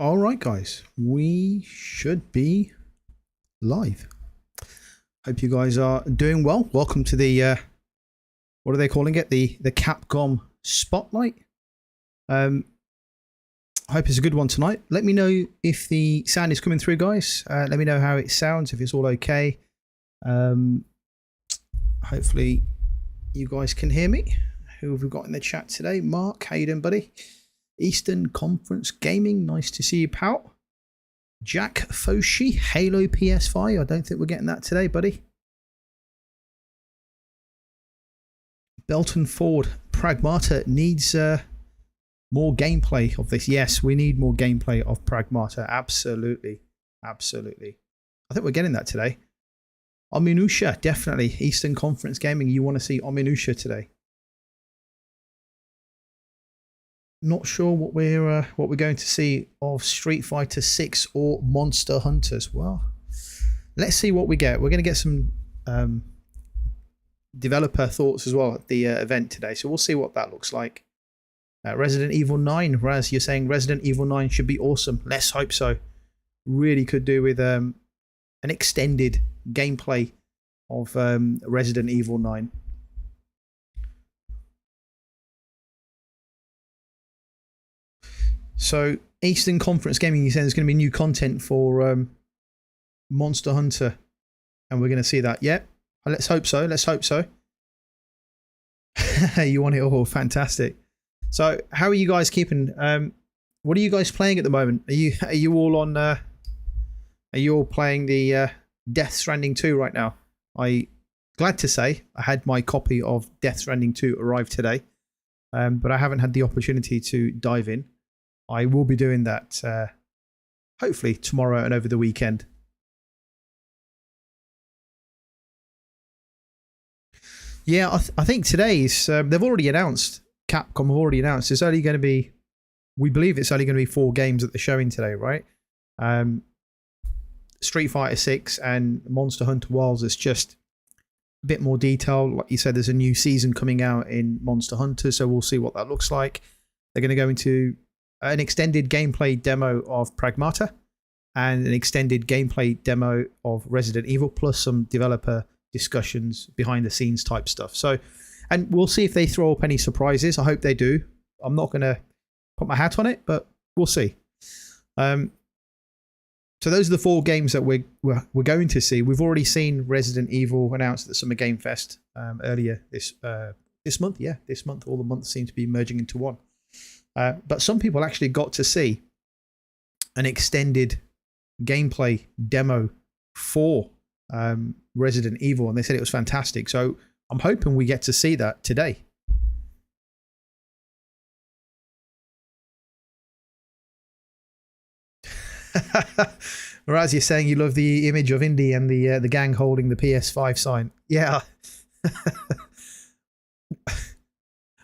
All right, guys, we should be live. Hope you guys are doing well. Welcome to the what are they calling it? The Capcom Spotlight. I hope it's a good one tonight. Let me know if the sound is coming through, guys. Let me know how it sounds, if it's all okay. Hopefully you guys can hear me. Who have we got in the chat today? Mark, how you doing, buddy? Eastern Conference Gaming, nice to see you, pal. Jack Foshi, Halo PS5. I don't think we're getting that today, buddy. Belton Ford, Pragmata needs more gameplay of this. Yes, we need more gameplay of Pragmata. Absolutely. Absolutely. I think we're getting that today. Ominusha, definitely. Eastern Conference Gaming, you want to see Ominusha today. Not sure what we're going to see of Street Fighter 6 or Monster Hunters. Well, let's see what we get. We're going to get some developer thoughts as well at the event today, so we'll see what that looks like. Resident Evil 9, Raz, you're saying Resident Evil 9 should be awesome. Let's hope so. Really could do with an extended gameplay of Resident Evil 9. So, Eastern Conference Gaming, you said there's going to be new content for Monster Hunter. And we're going to see that. Yeah, let's hope so. Let's hope so. You want it all. Fantastic. So, how are you guys keeping? What are you guys playing at the moment? Are you all on... are you all playing the Death Stranding 2 right now? Glad to say, I had my copy of Death Stranding 2 arrive today. But I haven't had the opportunity to dive in. I will be doing that hopefully tomorrow and over the weekend. Yeah, I think today's they've already announced. Capcom have already announced it's only going to be. We believe it's only going to be 4 games that they're showing today, right? Street Fighter 6 and Monster Hunter Wilds is just a bit more detail. Like you said, there's a new season coming out in Monster Hunter, so we'll see what that looks like. They're going to go into an extended gameplay demo of Pragmata and an extended gameplay demo of Resident Evil, plus some developer discussions, behind the scenes type stuff. So, and we'll see if they throw up any surprises. I hope they do. I'm not going to put my hat on it, but we'll see. So those are the 4 games that we're going to see. We've already seen Resident Evil announced at the Summer Game Fest earlier this month. Yeah, this month. All the months seem to be merging into one. But some people actually got to see an extended gameplay demo for Resident Evil, and they said it was fantastic. So I'm hoping we get to see that today. Whereas you're saying you love the image of Indy and the gang holding the PS5 sign. Yeah.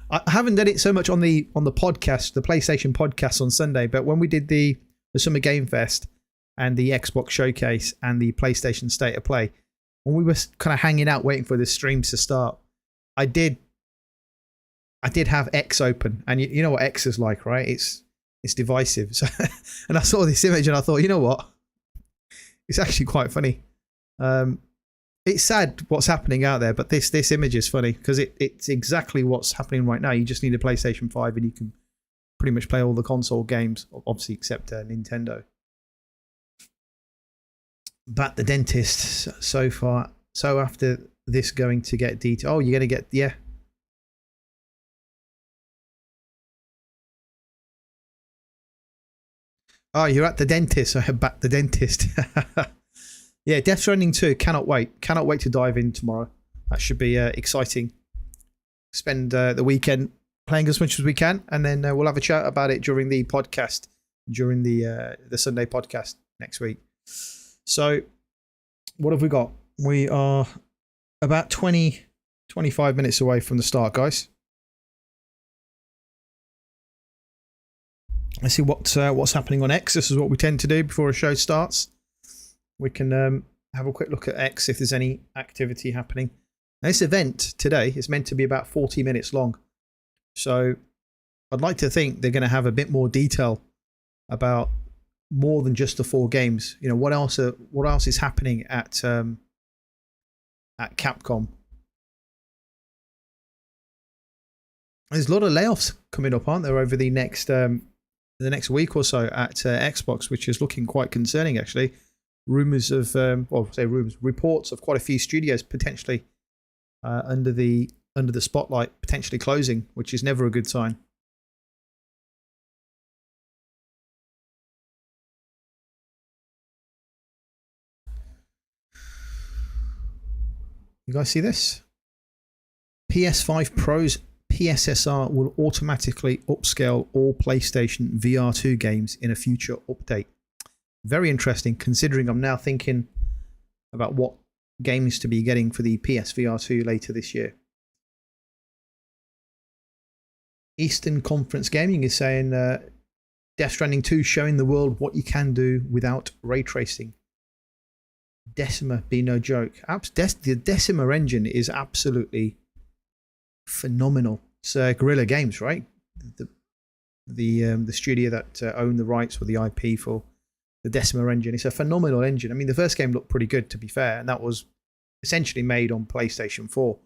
I haven't done it so much on the podcast, the PlayStation podcast on Sunday, but when we did the Summer Game Fest and the Xbox Showcase and the PlayStation State of Play, when we were kind of hanging out waiting for the streams to start, I did have X open, and you know what X is like, right? It's divisive. So, and I saw this image and I thought, you know what? It's actually quite funny. It's sad what's happening out there, but this image is funny because it's exactly what's happening right now. You just need a PlayStation 5 and you can pretty much play all the console games, obviously except Nintendo. But the dentist so far. So after this, going to get detail. Oh, you're going to get, yeah. Oh, you're at the dentist. I have back the dentist. Yeah, Death Stranding 2, cannot wait. Cannot wait to dive in tomorrow. That should be exciting. Spend the weekend playing as much as we can, and then we'll have a chat about it during the podcast, during the Sunday podcast next week. So, what have we got? We are about 25 minutes away from the start, guys. Let's see what's happening on X. This is what we tend to do before a show starts. We can have a quick look at X if there's any activity happening. Now, this event today is meant to be about 40 minutes long. So I'd like to think they're going to have a bit more detail about more than just the 4 games. You know, what else is happening at Capcom? There's a lot of layoffs coming up, aren't there, over the next week or so at Xbox, which is looking quite concerning, actually. Rumors of, reports of quite a few studios potentially under the spotlight, potentially closing, which is never a good sign. You guys see this? PS5 Pro's PSSR will automatically upscale all PlayStation VR2 games in a future update. Very interesting, considering I'm now thinking about what games to be getting for the PSVR2 later this year. Eastern Conference Gaming is saying Death Stranding 2 showing the world what you can do without ray tracing. Decima be no joke. The Decima engine is absolutely phenomenal. It's Guerrilla Games, right? The studio that own the rights for the IP for the Decima engine. It's a phenomenal engine. I mean, the first game looked pretty good, to be fair, and that was essentially made on PlayStation 4.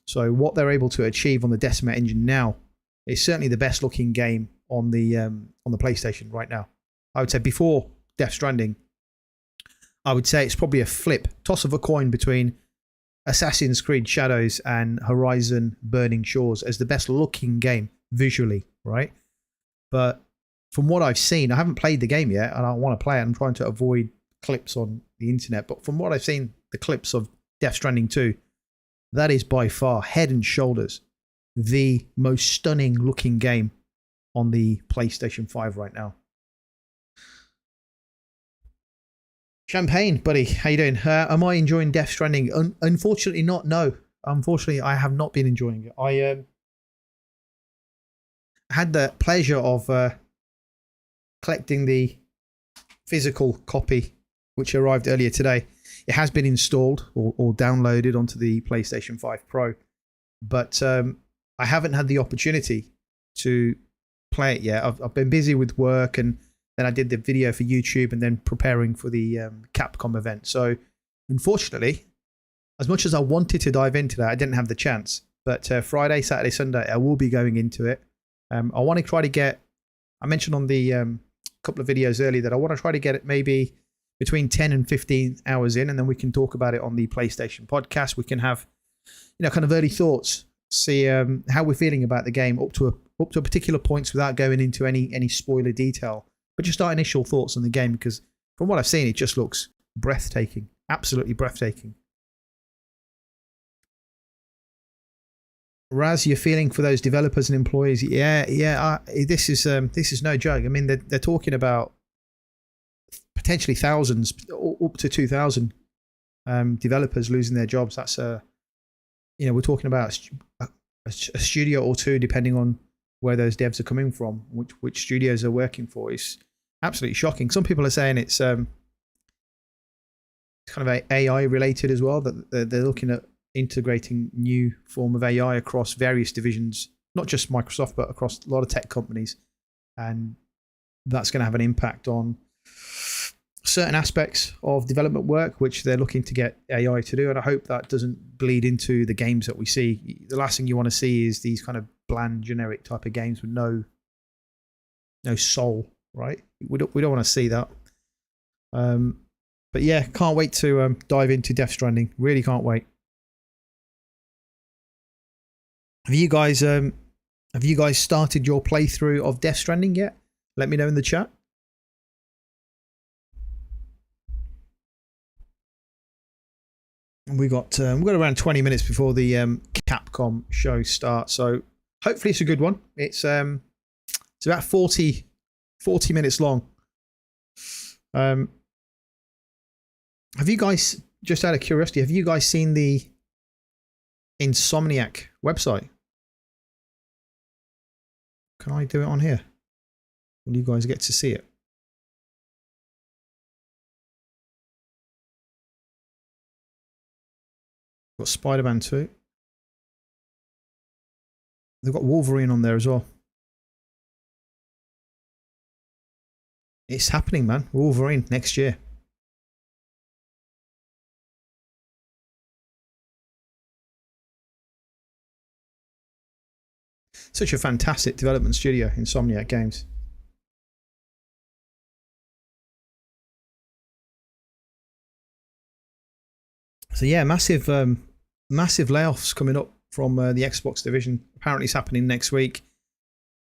So what they're able to achieve on the Decima engine now is certainly the best looking game on the PlayStation right now. I would say before Death Stranding, I would say it's probably a toss of a coin between Assassin's Creed Shadows and Horizon Burning Shores as the best looking game visually, right? But from what I've seen, I haven't played the game yet, and I want to play it. I'm trying to avoid clips on the internet, but from what I've seen, the clips of Death Stranding 2, that is by far, head and shoulders, the most stunning looking game on the PlayStation 5 right now. Champagne, buddy, how you doing? Am I enjoying Death Stranding? Unfortunately not, no. Unfortunately, I have not been enjoying it. I had the pleasure of collecting the physical copy, which arrived earlier today. It has been installed or downloaded onto the PlayStation 5 Pro, but I haven't had the opportunity to play it yet. I've been busy with work, and then I did the video for YouTube and then preparing for the Capcom event. So unfortunately, as much as I wanted to dive into that, I didn't have the chance. But Friday, Saturday, Sunday, I will be going into it. I want to try to get, I mentioned on the couple of videos earlier that I want to try to get it maybe between 10 and 15 hours in, and then we can talk about it on the PlayStation podcast. We can have, kind of early thoughts, see how we're feeling about the game up to a particular points without going into any spoiler detail. But just our initial thoughts on the game, because from what I've seen, it just looks breathtaking. Absolutely breathtaking. Raz, you're feeling for those developers and employees. Yeah. This is no joke. I mean, they're talking about potentially thousands, up to 2,000 developers losing their jobs. That's we're talking about a studio or two, depending on where those devs are coming from, which studios are working for. Is absolutely shocking. Some people are saying it's kind of AI related as well, that they're looking at integrating new form of AI across various divisions, not just Microsoft, but across a lot of tech companies. And that's going to have an impact on certain aspects of development work, which they're looking to get AI to do. And I hope that doesn't bleed into the games that we see. The last thing you want to see is these kind of bland, generic type of games with no soul, right? We don't want to see that. But yeah, can't wait to dive into Death Stranding. Really can't wait. Have you guys started your playthrough of Death Stranding yet? Let me know in the chat. We've got around 20 minutes before the Capcom show starts, so hopefully it's a good one. It's about 40 minutes long. Have you guys, just out of curiosity, have you guys seen the Insomniac website? Can I do it on here? Will you guys get to see it? Got Spider-Man 2. They've got Wolverine on there as well. It's happening, man. Wolverine next year. Such a fantastic development studio, Insomniac Games. So yeah, massive layoffs coming up from the Xbox division. Apparently it's happening next week,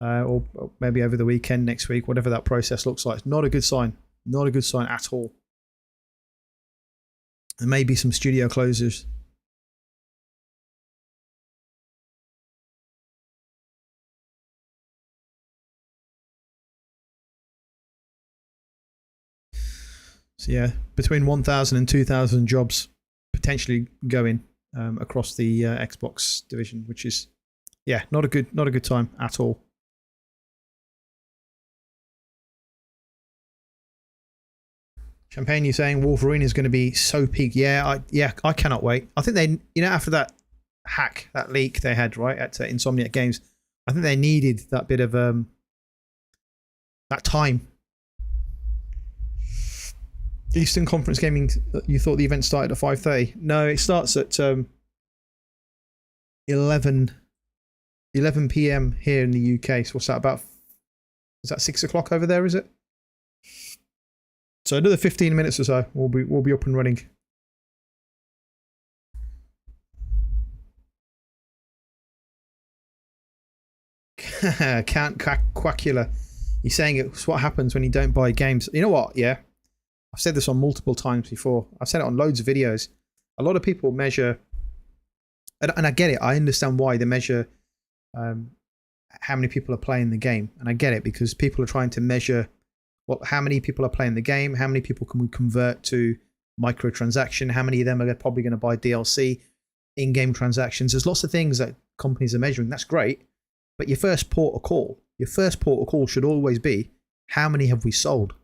or maybe over the weekend next week, whatever that process looks like. It's not a good sign. Not a good sign at all. There may be some studio closures. So yeah, between 1,000 and 2,000 jobs potentially going across the Xbox division, which is, yeah, not a good time at all. Champagne, you're saying Wolverine is going to be so peak. Yeah, I cannot wait. I think they, after that hack, that leak they had right at Insomniac Games, I think they needed that bit of that time. Eastern Conference Gaming, you thought the event started at 5:30? No, it starts at 11 p.m. here in the UK. So what's that about? Is that 6 o'clock over there? Is it? So another 15 minutes or so, we'll be up and running. Count Quackula. He's saying it's what happens when you don't buy games. You know what? Yeah. I've said this on multiple times before. I've said it on loads of videos. A lot of people measure, and I get it. I understand why they measure how many people are playing the game. And I get it because people are trying to measure how many people are playing the game, how many people can we convert to microtransaction, how many of them are probably going to buy DLC, in-game transactions. There's lots of things that companies are measuring. That's great. But your first port of call should always be, how many have we sold?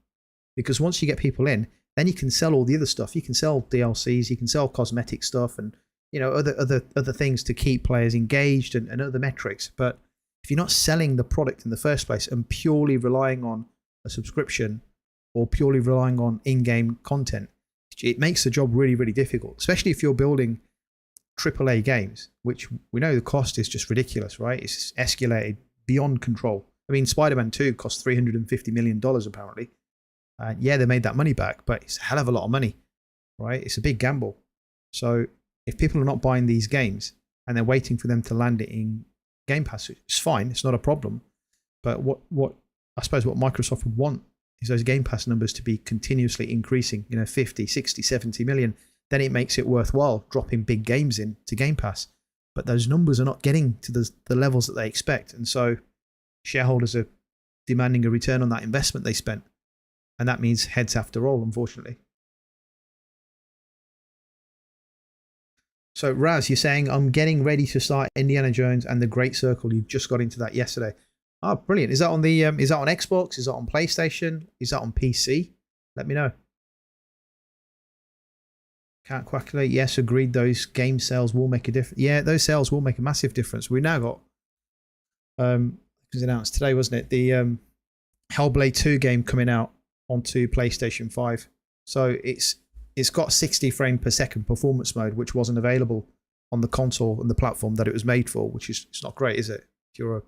Because once you get people in, then you can sell all the other stuff. You can sell DLCs, you can sell cosmetic stuff, and other things to keep players engaged and other metrics. But if you're not selling the product in the first place and purely relying on a subscription or purely relying on in-game content, it makes the job really, really difficult. Especially if you're building AAA games, which we know the cost is just ridiculous, right? It's escalated beyond control. I mean, Spider-Man 2 cost $350 million apparently. Yeah, they made that money back, but it's a hell of a lot of money, right? It's a big gamble. So if people are not buying these games and they're waiting for them to land it in Game Pass, it's fine. It's not a problem. But what I suppose what Microsoft would want is those Game Pass numbers to be continuously increasing, 50, 60, 70 million. Then it makes it worthwhile dropping big games into Game Pass. But those numbers are not getting to the levels that they expect. And so shareholders are demanding a return on that investment they spent. And that means heads have to roll, unfortunately. So Raz, you're saying, I'm getting ready to start Indiana Jones and the Great Circle. You just got into that yesterday. Oh, brilliant. Is that on is that on Xbox? Is that on PlayStation? Is that on PC? Let me know. Can't calculate. Yes, agreed. Those game sales will make a difference. Yeah, those sales will make a massive difference. We now got, it was announced today, wasn't it? The Hellblade 2 game coming out onto PlayStation 5. So it's got 60 frame per second performance mode, which wasn't available on the console and the platform that it was made for, which is, it's not great, is it? If you're a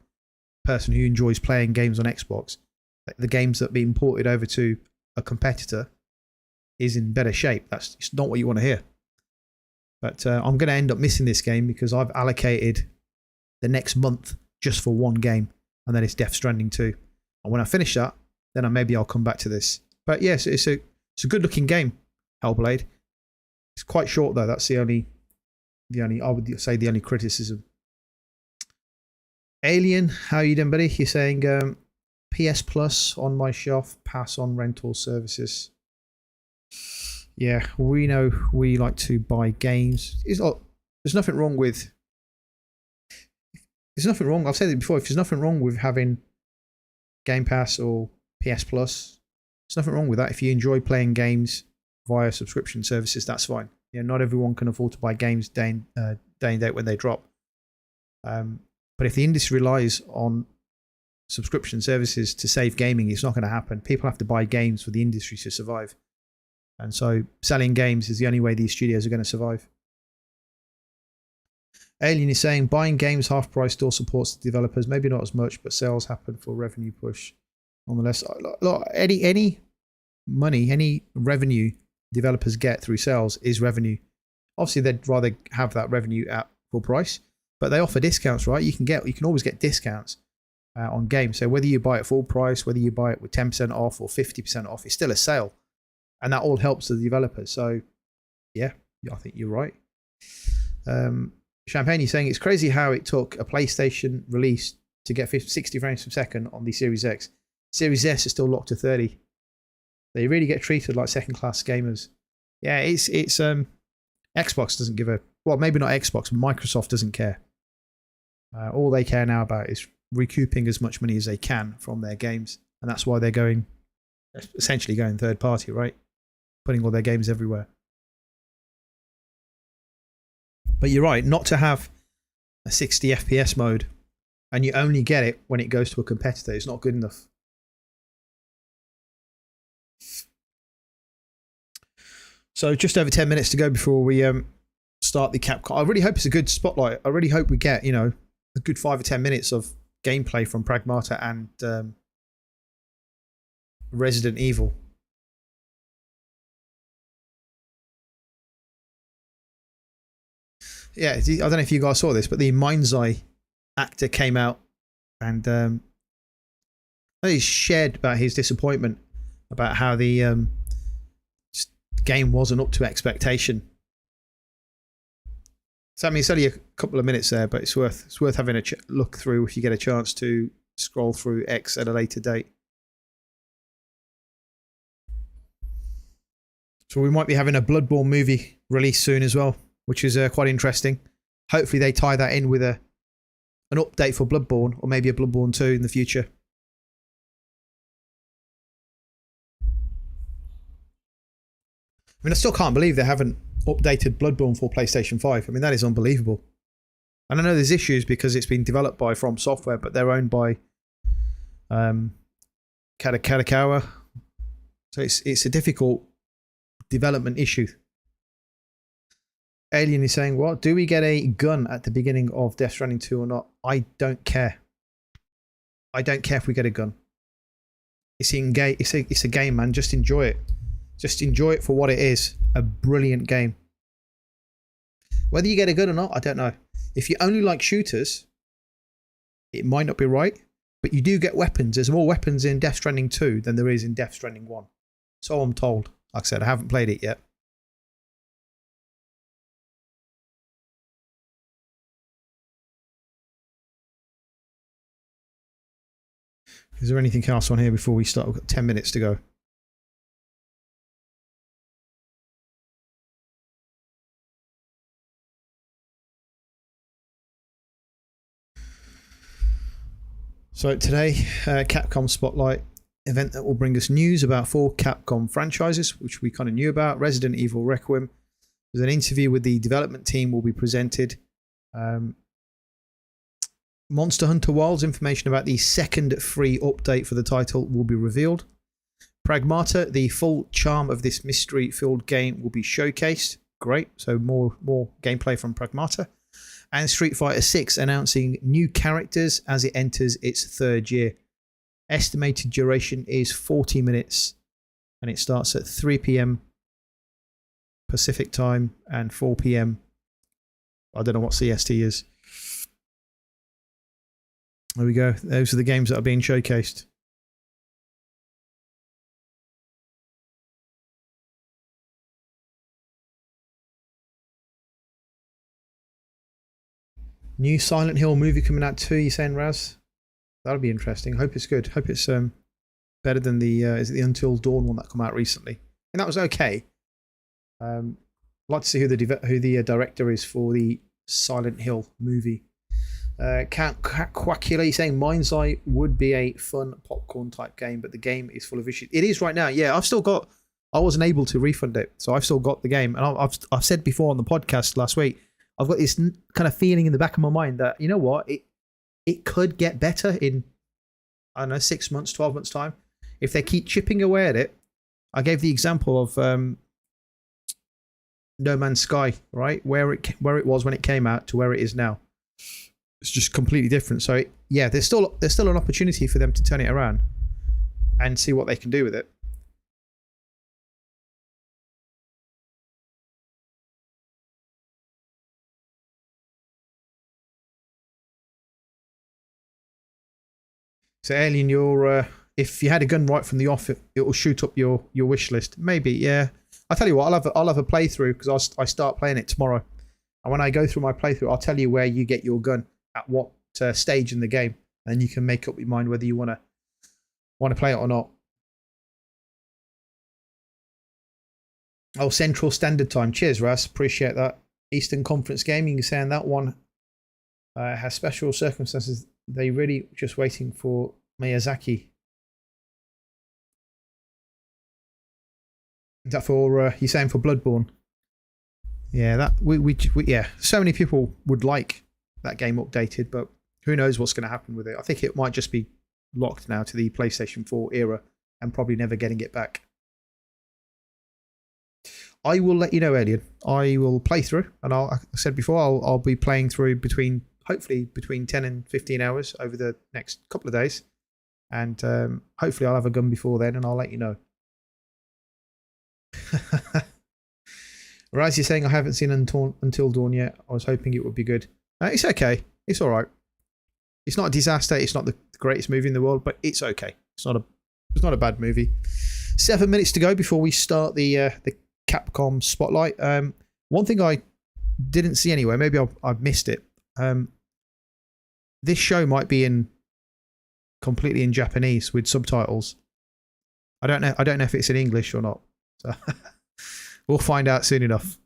person who enjoys playing games on Xbox, the games that are being ported over to a competitor is in better shape. That's it's not what you want to hear. But I'm going to end up missing this game because I've allocated the next month just for one game, and then it's Death Stranding 2. And when I finish that, then maybe I'll come back to this. But yes, it's a good looking game, Hellblade. It's quite short though. That's the only I would say the only criticism. Alien, how you doing, buddy? You're saying PS Plus on my shelf, pass on rental services. Yeah, we know we like to buy games. There's nothing wrong with. There's nothing wrong. I've said it before. If there's nothing wrong with having Game Pass or PS Plus, there's nothing wrong with that. If you enjoy playing games via subscription services, that's fine. Not everyone can afford to buy games day and date when they drop. But if the industry relies on subscription services to save gaming. It's not going to happen. People have to buy games for the industry to survive. And so selling games is the only way these studios are going to survive. Alien is saying buying games half price still supports the developers. Maybe not as much, but sales happen for revenue push. Nonetheless, any money, any revenue developers get through sales is revenue. Obviously, they'd rather have that revenue at full price, but they offer discounts, right? You can always get discounts on games. So whether you buy it full price, whether you buy it with 10% off or 50% off, it's still a sale, and that all helps the developers. So yeah, I think you're right. Champagne is saying it's crazy how it took a PlayStation release to get 60 frames per second on the Series X. Series S is still locked to 30. They really get treated like second-class gamers. Yeah, it's Xbox doesn't give a... Well, maybe not Xbox, but Microsoft doesn't care. All they care now about is recouping as much money as they can from their games. And that's why they're essentially going third-party, right? Putting all their games everywhere. But you're right, not to have a 60 FPS mode and you only get it when it goes to a competitor is not good enough. So just over 10 minutes to go before we start the Capcom. I really hope it's a good spotlight. I really hope we get, a good 5 or 10 minutes of gameplay from Pragmata and Resident Evil. Yeah, I don't know if you guys saw this, but the Mind's Eye actor came out and he shared about his disappointment about how the game wasn't up to expectation. So I mean, it's only a couple of minutes there, but it's worth having a look through if you get a chance to scroll through X at a later date. So we might be having a Bloodborne movie released soon as well, which is quite interesting. Hopefully they tie that in with an update for Bloodborne, or maybe a Bloodborne 2 in the future. I mean, I still can't believe they haven't updated Bloodborne for PlayStation 5. I mean, that is unbelievable. And I know there's issues because it's been developed by From Software, but they're owned by Kadokawa. So it's a difficult development issue. Alien is saying, what? Do we get a gun at the beginning of Death Stranding 2 or not? I don't care. I don't care if we get a gun. It's a game, man. Just enjoy it. Just enjoy it for what it is. A brilliant game. Whether you get a gun or not, I don't know. If you only like shooters, it might not be right, but you do get weapons. There's more weapons in Death Stranding 2 than there is in Death Stranding 1. So I'm told. Like I said, I haven't played it yet. Is there anything else on here before we start? We've got 10 minutes to go. So today, Capcom Spotlight event that will bring us news about 4 Capcom franchises, which we kind of knew about. Resident Evil Requiem. There's an interview with the development team will be presented. Monster Hunter Wilds, information about the second free update for the title will be revealed. Pragmata, the full charm of this mystery-filled game will be showcased. Great, so more gameplay from Pragmata. And Street Fighter 6 announcing new characters as it enters its 3rd year. Estimated duration is 40 minutes and it starts at 3 p.m. Pacific time and 4 p.m. I don't know what CST is. There we go. Those are the games that are being showcased. New Silent Hill movie coming out too, you saying, Raz? That'll be interesting. Hope it's good. Hope it's better than the is it the Until Dawn one that came out recently? And that was okay. I'd like to see who the director is for the Silent Hill movie. Quackula saying Mind's Eye would be a fun popcorn type game, but the game is full of issues. It is right now. Yeah, I wasn't able to refund it, so I've still got the game. And I've said before on the podcast last week, I've got this kind of feeling in the back of my mind that, you know what, it could get better in I don't know, 6 months, 12 months time, if they keep chipping away at it, I gave the example of No Man's Sky, right? Where it was when it came out to where it is now. It's just completely different. So yeah, there's still an opportunity for them to turn it around and see what they can do with it. So Alien, if you had a gun right from the off, it will shoot up your wish list. Maybe, yeah. I'll tell you what, I'll have a playthrough because I start playing it tomorrow. And when I go through my playthrough, I'll tell you where you get your gun at what stage in the game, and you can make up your mind whether you want to play it or not. Oh, Central Standard Time. Cheers, Russ. Appreciate that. Eastern Conference Gaming is saying that one has special circumstances. They really just waiting for Miyazaki. Is that for you saying for Bloodborne? Yeah, that we yeah. So many people would like that game updated, but who knows what's going to happen with it? I think it might just be locked now to the PlayStation 4 era and probably never getting it back. I will let you know, Alien. I will play through, and I said before, I'll be playing through hopefully between 10 and 15 hours over the next couple of days, and hopefully I'll have a gun before then, and I'll let you know. Rise, you're saying I haven't seen Until Dawn yet. I was hoping it would be good. It's okay. It's all right. It's not a disaster. It's not the greatest movie in the world, but it's okay. It's not a bad movie. 7 minutes to go before we start the Capcom Spotlight. One thing I didn't see anywhere, maybe I've missed it. This show might be completely in Japanese with subtitles. I don't know if it's in English or not. So we'll find out soon enough.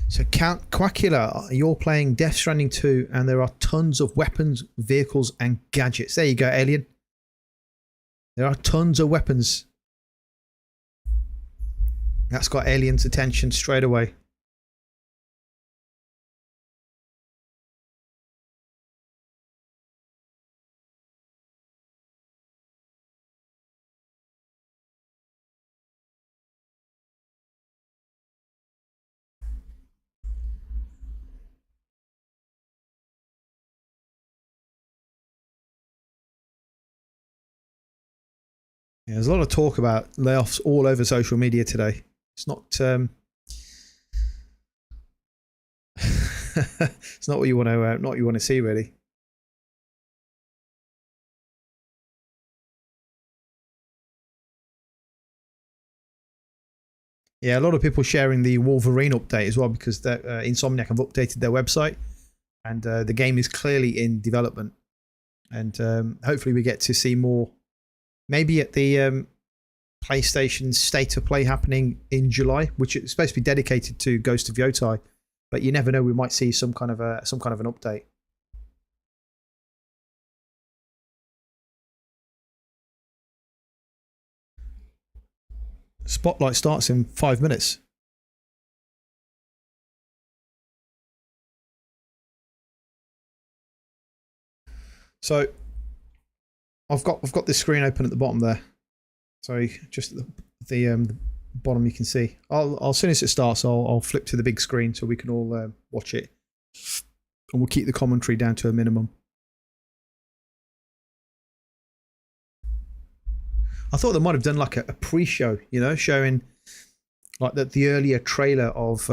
So Count Quackula, you're playing Death Stranding 2 and there are tons of weapons, vehicles and gadgets. There you go, Alien. There are tons of weapons. That's got Alien's attention straight away. Yeah, there's a lot of talk about layoffs all over social media today. It's not it's not what you want to see, really. Yeah, a lot of people sharing the Wolverine update as well because Insomniac have updated their website and the game is clearly in development. And hopefully we get to see more, maybe at the PlayStation State of Play happening in July, which is supposed to be dedicated to Ghost of Yotai. But you never know, we might see some kind of an update. Spotlight starts in 5 minutes. So I've got this screen open at the bottom there. Sorry, just at the bottom you can see. As soon as it starts, I'll flip to the big screen so we can all watch it, and we'll keep the commentary down to a minimum. I thought they might have done like a pre-show, showing like the earlier trailer of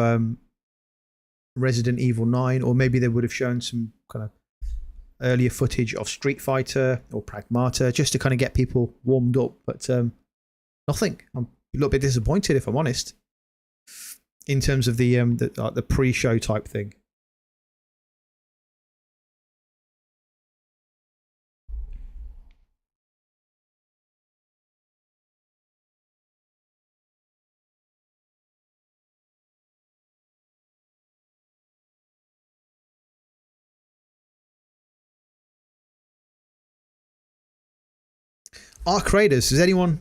Resident Evil 9, or maybe they would have shown some kind of earlier footage of Street Fighter or Pragmata just to kind of get people warmed up, but nothing. I'm a little bit disappointed, if I'm honest, in terms of the pre-show type thing. Arc Raiders. Has anyone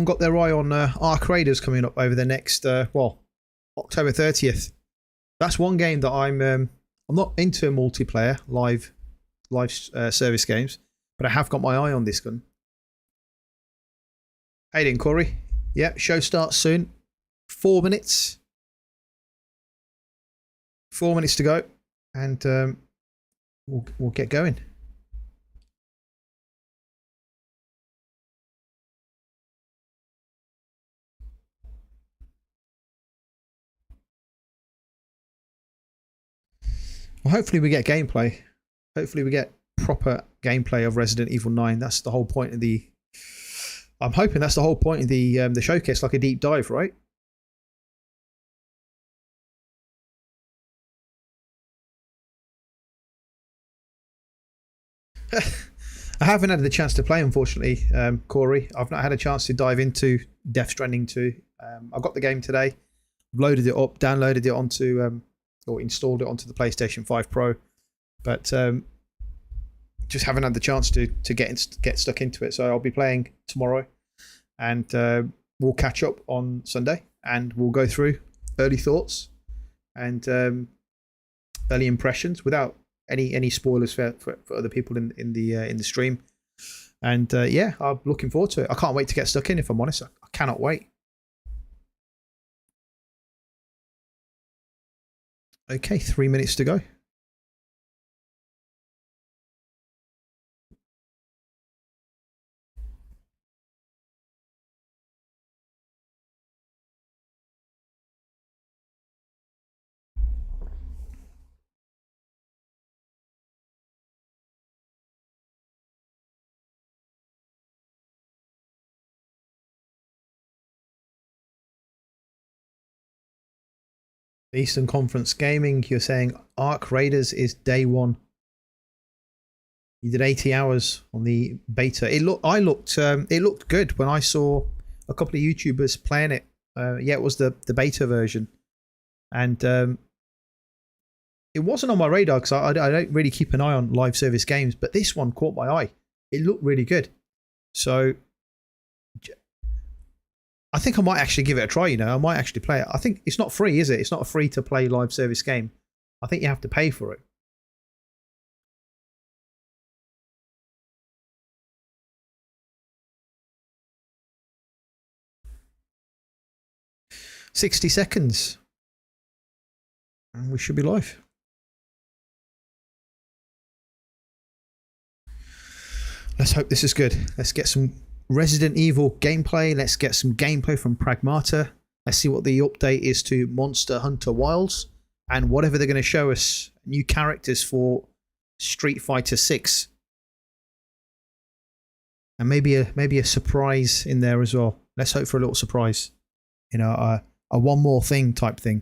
got their eye on Arc Raiders coming up over the next October 30th. That's one game that I'm not into multiplayer live service games, but I have got my eye on this gun. How you doing, Corey? Yeah, show starts soon. 4 minutes. 4 minutes to go, and we'll get going. Well, hopefully we get gameplay. Hopefully we get proper gameplay of Resident Evil 9. That's the whole point of the... I'm hoping that's the whole point of the showcase, like a deep dive, right? I haven't had the chance to play, unfortunately, Corey. I've not had a chance to dive into Death Stranding 2. I got the game today, loaded it up, downloaded it onto... or installed it onto the PlayStation 5 Pro, but just haven't had the chance to get stuck into it. So I'll be playing tomorrow, and we'll catch up on Sunday, and we'll go through early thoughts and early impressions without any spoilers for other people in the stream. And yeah, I'm looking forward to it. I can't wait to get stuck in. If I'm honest, I cannot wait. Okay, 3 minutes to go. Eastern Conference Gaming, you're saying Arc Raiders is day one. You did 80 hours on the beta. It looked good when I saw a couple of YouTubers playing it. Yeah, it was the beta version, and it wasn't on my radar because I don't really keep an eye on live service games, but this one caught my eye. It looked really good, so I think I might actually give it a try. You know, I might actually play it. I think it's not free, is it? It's not a free to play live service game. I think you have to pay for it. "60 seconds. And we should be live. Let's hope this is good. Let's get some Resident Evil gameplay. Let's get some gameplay from Pragmata. Let's see what the update is to Monster Hunter Wilds, and whatever they're going to show us, new characters for Street Fighter 6. And maybe a surprise in there as well. Let's hope for a little surprise. You know, a one more thing type thing.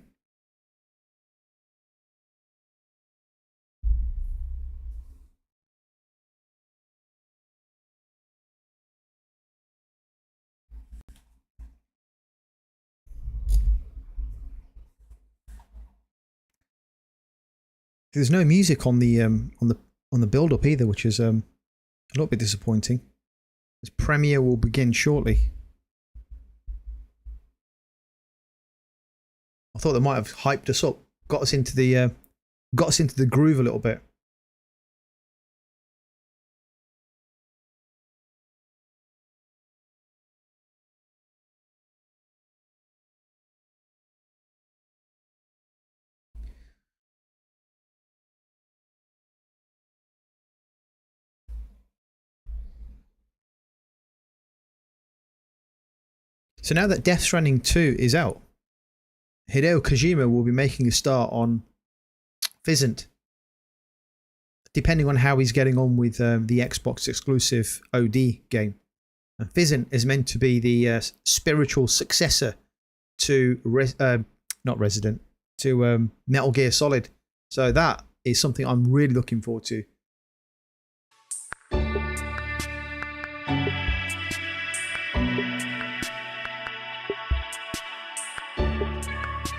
There's no music on the build up either, which is a little bit disappointing. This premiere will begin shortly. I thought they might have hyped us up, got us into the groove a little bit. So now that Death Stranding 2 is out, Hideo Kojima will be making a start on Physant, depending on how he's getting on with the Xbox exclusive OD game. And Physant is meant to be the spiritual successor to Metal Gear Solid. So that is something I'm really looking forward to.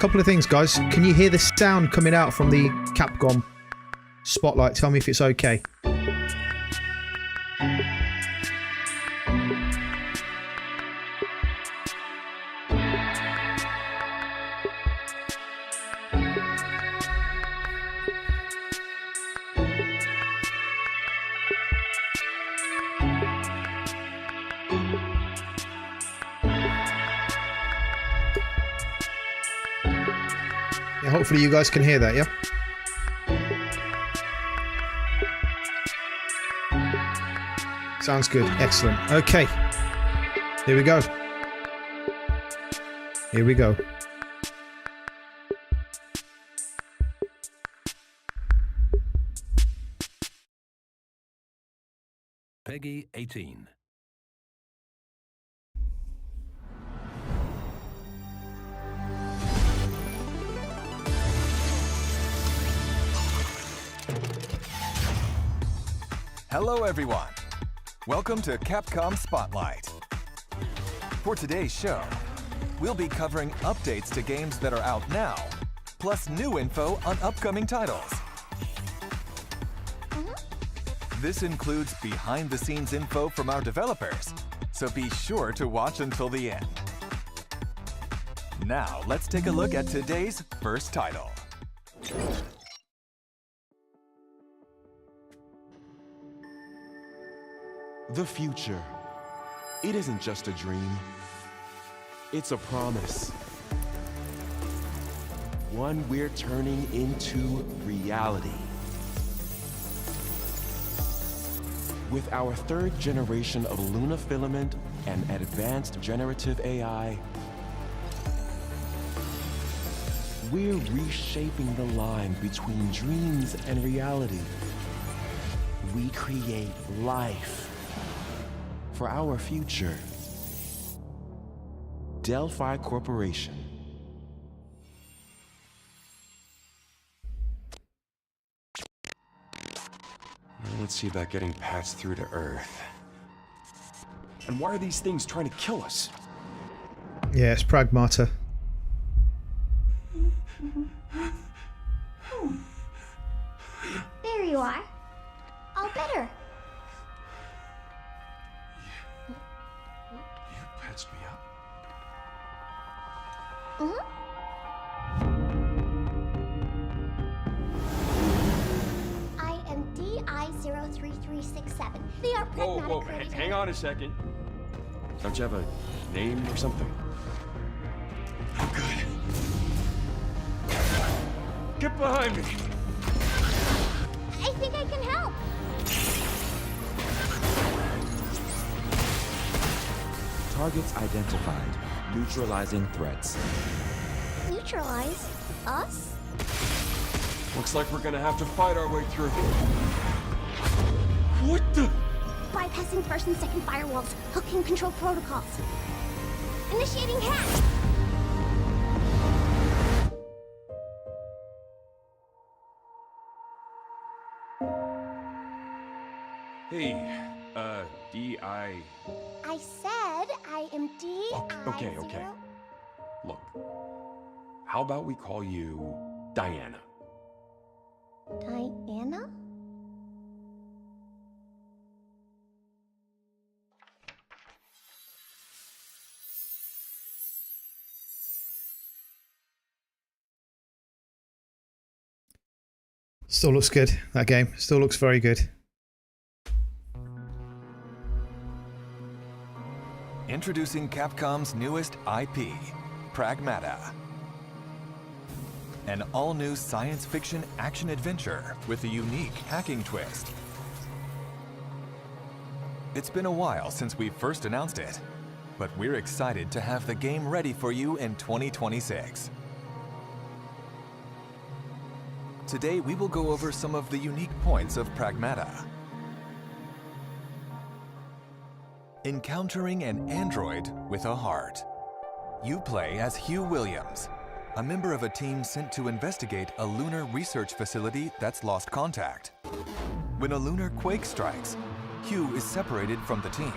Couple of things, guys. Can you hear the sound coming out from the Capcom Spotlight? Tell me if it's okay. Yeah, hopefully you guys can hear that, yeah? Sounds good. Excellent. Okay. Here we go. Here we go. Peggy 18. Hello everyone! Welcome to Capcom Spotlight. For today's show, we'll be covering updates to games that are out now, plus new info on upcoming titles. This includes behind-the-scenes info from our developers, so be sure to watch until the end. Now, let's take a look at today's first title. The future. It isn't just a dream. It's a promise. One we're turning into reality. With our third generation of Luna filament and advanced generative AI, we're reshaping the line between dreams and reality. We create life for our future. Delphi Corporation. Let's see about getting passed through to Earth. And why are these things trying to kill us? Yeah, it's Pragmata. There you are. All better. You patched me up? I am DI-03367. They are pragmatic. Whoa, hang on a second. Don't you have a name or something? I'm good. Get behind me! I think I can help. Targets identified. Neutralizing threats. Neutralize us? Looks like we're gonna have to fight our way through. What the? Bypassing first and second firewalls. Hooking control protocols. Initiating hack. Hey, D.I. I said I am Okay. Look, how about we call you Diana? Diana? Still looks good, that game. Still looks very good. Introducing Capcom's newest IP, Pragmata. An all-new science fiction action-adventure with a unique hacking twist. It's been a while since we first announced it, but we're excited to have the game ready for you in 2026. Today we will go over some of the unique points of Pragmata. Encountering an android with a heart. You play as Hugh Williams, a member of a team sent to investigate a lunar research facility that's lost contact. When a lunar quake strikes, Hugh is separated from the team.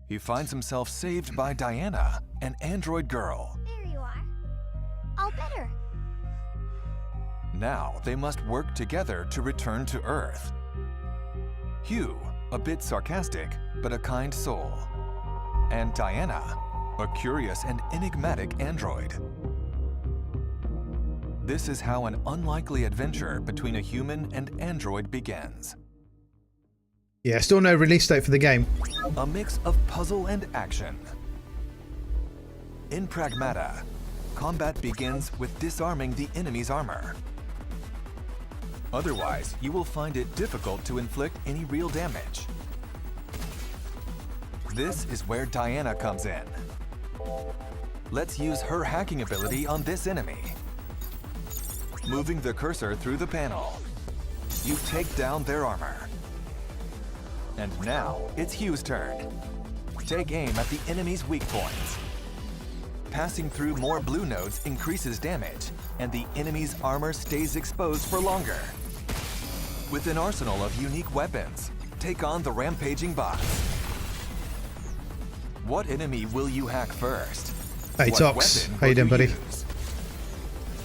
He finds himself saved by Diana, an android girl. There you are. All better. Now they must work together to return to Earth. Hugh, a bit sarcastic, but a kind soul. And Diana, a curious and enigmatic android. This is how an unlikely adventure between a human and android begins. Yeah, still no release date for the game. A mix of puzzle and action. In Pragmata, combat begins with disarming the enemy's armor. Otherwise, you will find it difficult to inflict any real damage. This is where Diana comes in. Let's use her hacking ability on this enemy. Moving the cursor through the panel, you take down their armor. And now, it's Hugh's turn. Take aim at the enemy's weak points. Passing through more blue nodes increases damage, and the enemy's armor stays exposed for longer. With an arsenal of unique weapons, take on the rampaging boss. What enemy will you hack first? Hey, What Tox. weapon How you will doing, buddy? use?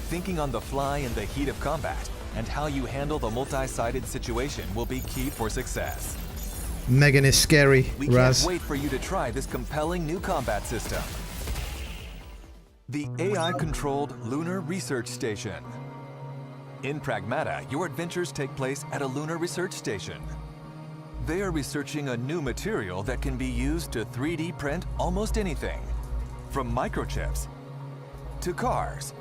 Thinking on the fly in the heat of combat, and how you handle the multi-sided situation will be key for success. Megan is scary, We Raz. can't wait for you to try this compelling new combat system. The AI-controlled Lunar Research Station. In Pragmata, your adventures take place at a lunar research station. They are researching a new material that can be used to 3D print almost anything, from microchips to cars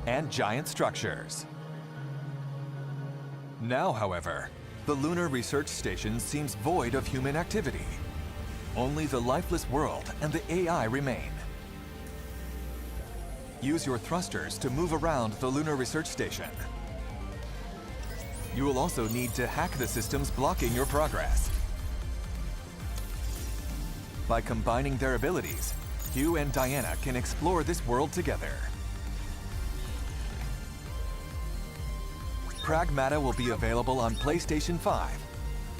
and giant structures. Now, however, the Lunar Research Station seems void of human activity. Only the lifeless world and the AI remain. Use your thrusters to move around the Lunar Research Station. You will also need to hack the systems blocking your progress. By combining their abilities, Hugh and Diana can explore this world together. Pragmata will be available on PlayStation 5,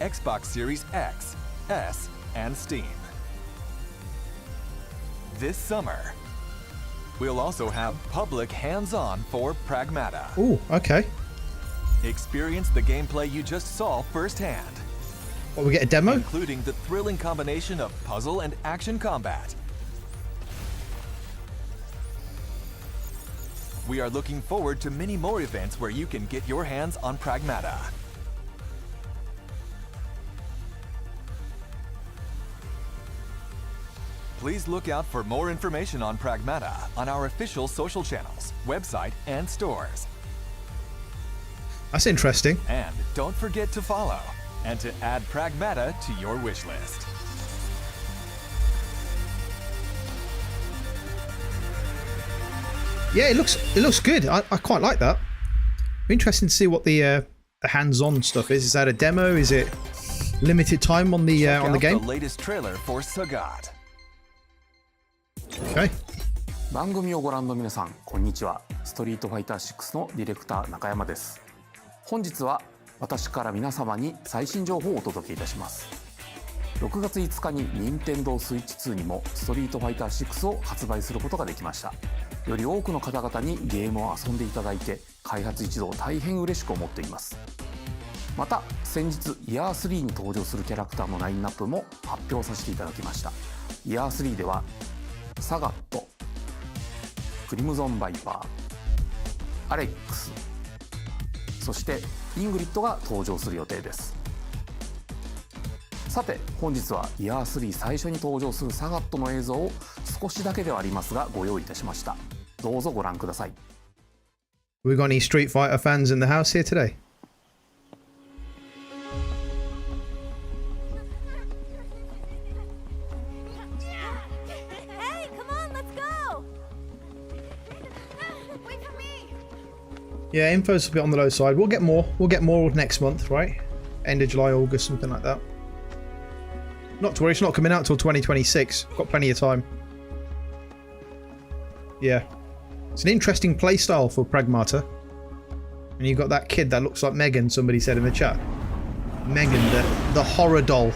Xbox Series X, S, and Steam. This summer, we'll also have public hands-on for Pragmata. Oh, okay. Experience the gameplay you just saw firsthand, What, we get a demo? including the thrilling combination of puzzle and action combat. We are looking forward to many more events where you can get your hands on Pragmata. Please look out for more information on Pragmata on our official social channels, website, and stores. That's interesting. And don't forget to follow and to add Pragmata to your wish list. Yeah, it looks good. I quite like that. Interesting to see what the hands-on stuff is. Is that a demo? Is it limited time on the Check out game? the latest trailer for Sagat. Okay. 番組をご覧の皆さん、こんにちは。ストリートファイター6のディレクター中山です。本日は私から皆様に最新情報をお届けいたします。6月5日に任天堂スイッチ2にもストリートファイター6を発売することができました。より多くの方々にゲームを遊んでいただいて、開発一同大変嬉しく思っています。また先日イヤー3に登場するキャラクターのラインナップも発表させていただきました。イヤー3ではサガット、クリムゾンバイパー、アレックス、そしてイングリッドが登場する予定です。さて本日はイヤー3最初に登場するサガットの映像を少しだけではありますがご用意いたしました。どうぞご覧ください。 We got any Street Fighter fans in the house here today? Hey, come on, let's go! Wait for me! Yeah, info's a bit on the low side. We'll get more. We'll get more next month, right? End of July, August, something like that. Not to worry, it's not coming out till 2026. Got plenty of time. Yeah. It's an interesting playstyle for Pragmata. And you've got that kid that looks like Megan, somebody said in the chat. Megan, the horror doll.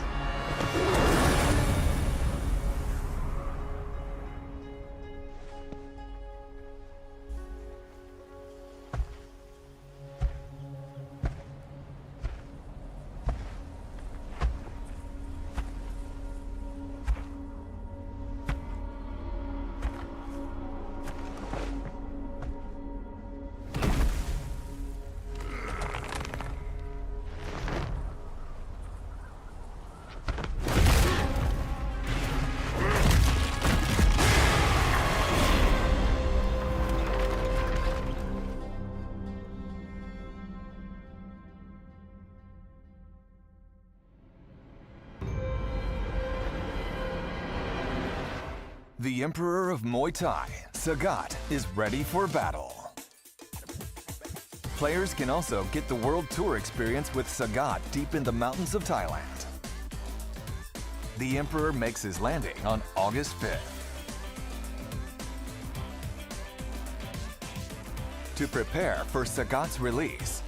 The Emperor of Muay Thai, Sagat, is ready for battle. Players can also get the World Tour experience with Sagat deep in the mountains of Thailand. The Emperor makes his landing on August 5th. To prepare for Sagat's release,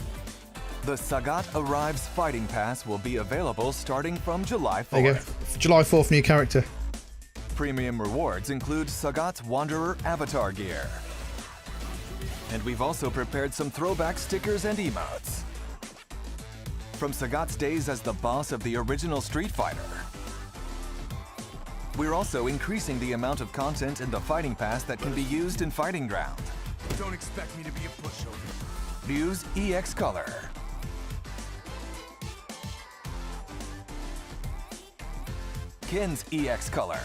the Sagat Arrives Fighting Pass will be available starting from July 4th. There you go. July 4th, new character. Premium rewards include Sagat's Wanderer avatar gear. And we've also prepared some throwback stickers and emotes. From Sagat's days as the boss of the original Street Fighter, we're also increasing the amount of content in the Fighting Pass that can be used in Fighting Ground. Don't expect me to be a pushover. Use EX Color. Kin's EX Color.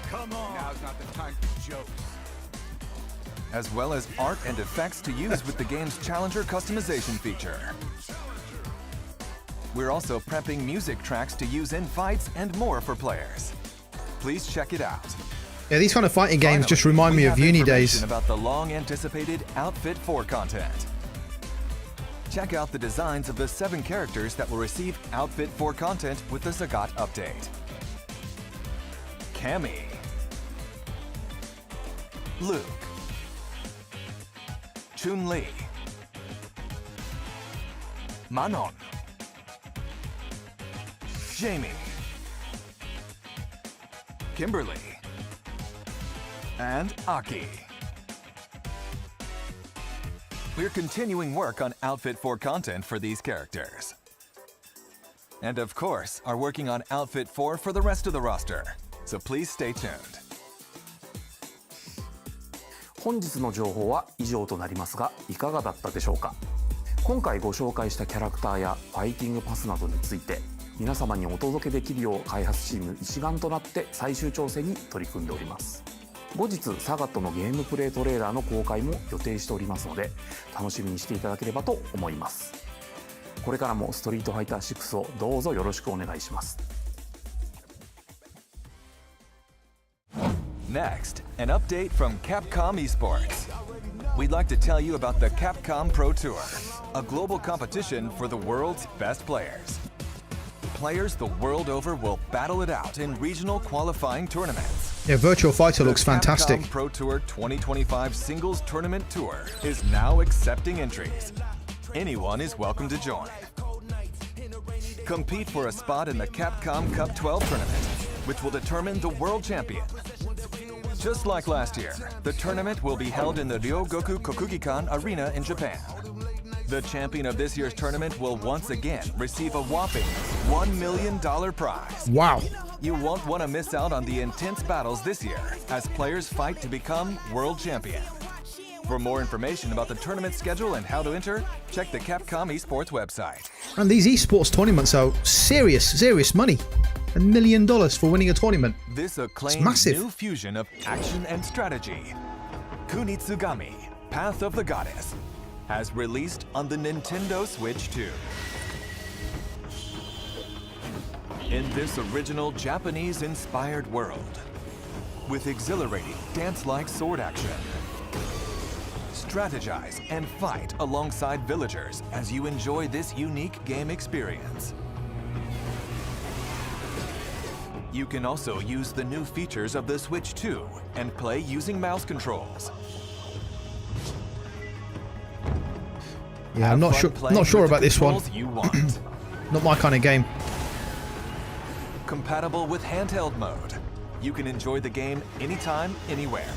Come on. Now's not the time for jokes. As well as art and effects to use with the game's Challenger customization feature. We're also prepping music tracks to use in fights and more for players. Please check it out. Yeah, these kind of fighting games Finally, just remind me we of have uni information days. about the long-anticipated Outfit 4 content. Check out the designs of the 7 characters that will receive Outfit 4 content with the Sagat update. Cammy, Luke, Chun-Li, Manon, Jamie, Kimberly, and Aki. We're continuing work on Outfit 4 content for these characters. And of course, are working on Outfit 4 for the rest of the roster. So please stay tuned. 本日の情報は以上となりますが、いかがだったでしょうか。今回ご紹介したキャラクターやファイティングパスなどについて皆様にお届けできるよう開発チーム一丸となって最終調整に取り組んでおります。後日サガットのゲームプレイトレーラーの公開も予定しておりますので楽しみにしていただければと思います。これからもストリートファイター6をどうぞよろしくお願いします。Next, an update from Capcom Esports. We'd like to tell you about the Capcom Pro Tour, a global competition for the world's best players. Players the world over will battle it out in regional qualifying tournaments. Yeah, Virtual Fighter looks fantastic. Capcom Pro Tour 2025 Singles Tournament Tour is now accepting entries. Anyone is welcome to join. Compete for a spot in the Capcom Cup 12 tournament, which will determine the world champion. Just like last year, the tournament will be held in the Ryogoku Kokugikan Arena in Japan. The champion of this year's tournament will once again receive a whopping $1 million prize. Wow. You won't want to miss out on the intense battles this year as players fight to become world champion. For more information about the tournament schedule and how to enter, check the Capcom Esports website. And these esports tournaments are serious money. $1 million for winning a tournament. This acclaimed massive. new fusion of action and strategy, Kunitsugami, Path of the Goddess, has released on the Nintendo Switch 2. In this original Japanese-inspired world, with exhilarating dance-like sword action, strategize and fight alongside villagers as you enjoy this unique game experience. You can also use the new features of the Switch 2 and play using mouse controls. Yeah, I'm not sure about this one. You want. Not my kind of game. Compatible with handheld mode. You can enjoy the game anytime, anywhere.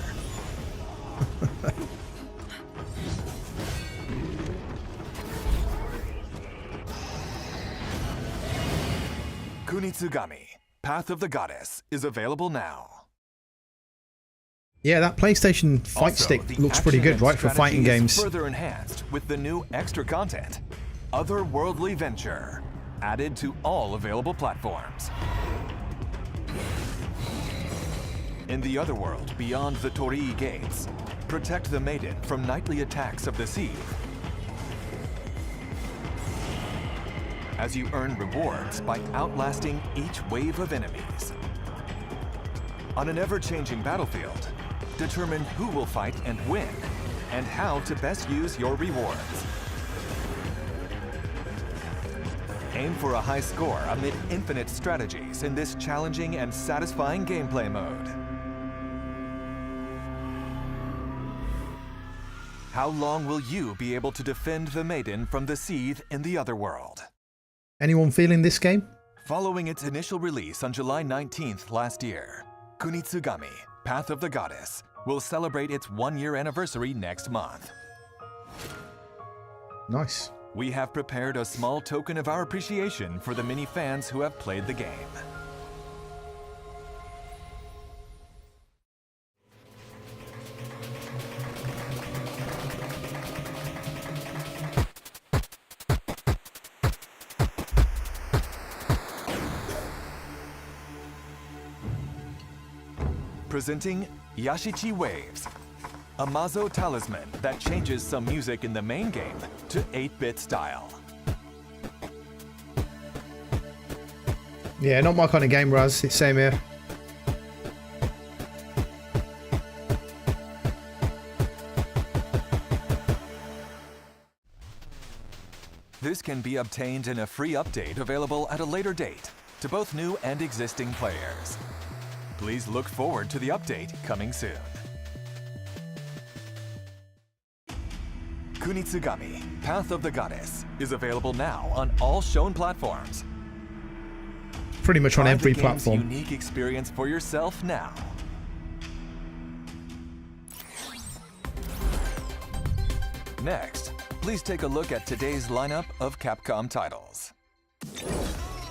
Kunitsugami, Path of the Goddess, is available now. Yeah, that PlayStation fight Also, stick the looks pretty action good, and right, for fighting strategy is games. further enhanced with the new extra content, Otherworldly Venture, added to all available platforms. In the Otherworld beyond the Torii gates, protect the maiden from nightly attacks of the sea. as you earn rewards by outlasting each wave of enemies. On an ever-changing battlefield, determine who will fight and win, and how to best use your rewards. Aim for a high score amid infinite strategies in this challenging and satisfying gameplay mode. How long will you be able to defend the maiden from the seethe in the other world? Anyone feeling this game? Following its initial release on July 19th last year, Kunitsugami, Path of the Goddess, will celebrate its 1-year anniversary next month. Nice. We have prepared a small token of our appreciation for the many fans who have played the game. Presenting Yashichi Waves, a Mazo talisman that changes some music in the main game to 8-bit style. Yeah, not my kind of game, Raz. It's same here. This can be obtained in a free update available at a later date to both new and existing players. Please look forward to the update coming soon. Kunitsugami, Path of the Goddess, is available now on all shown platforms. Pretty much on Try every the game's platform. unique experience for yourself now. Next, please take a look at today's lineup of Capcom titles.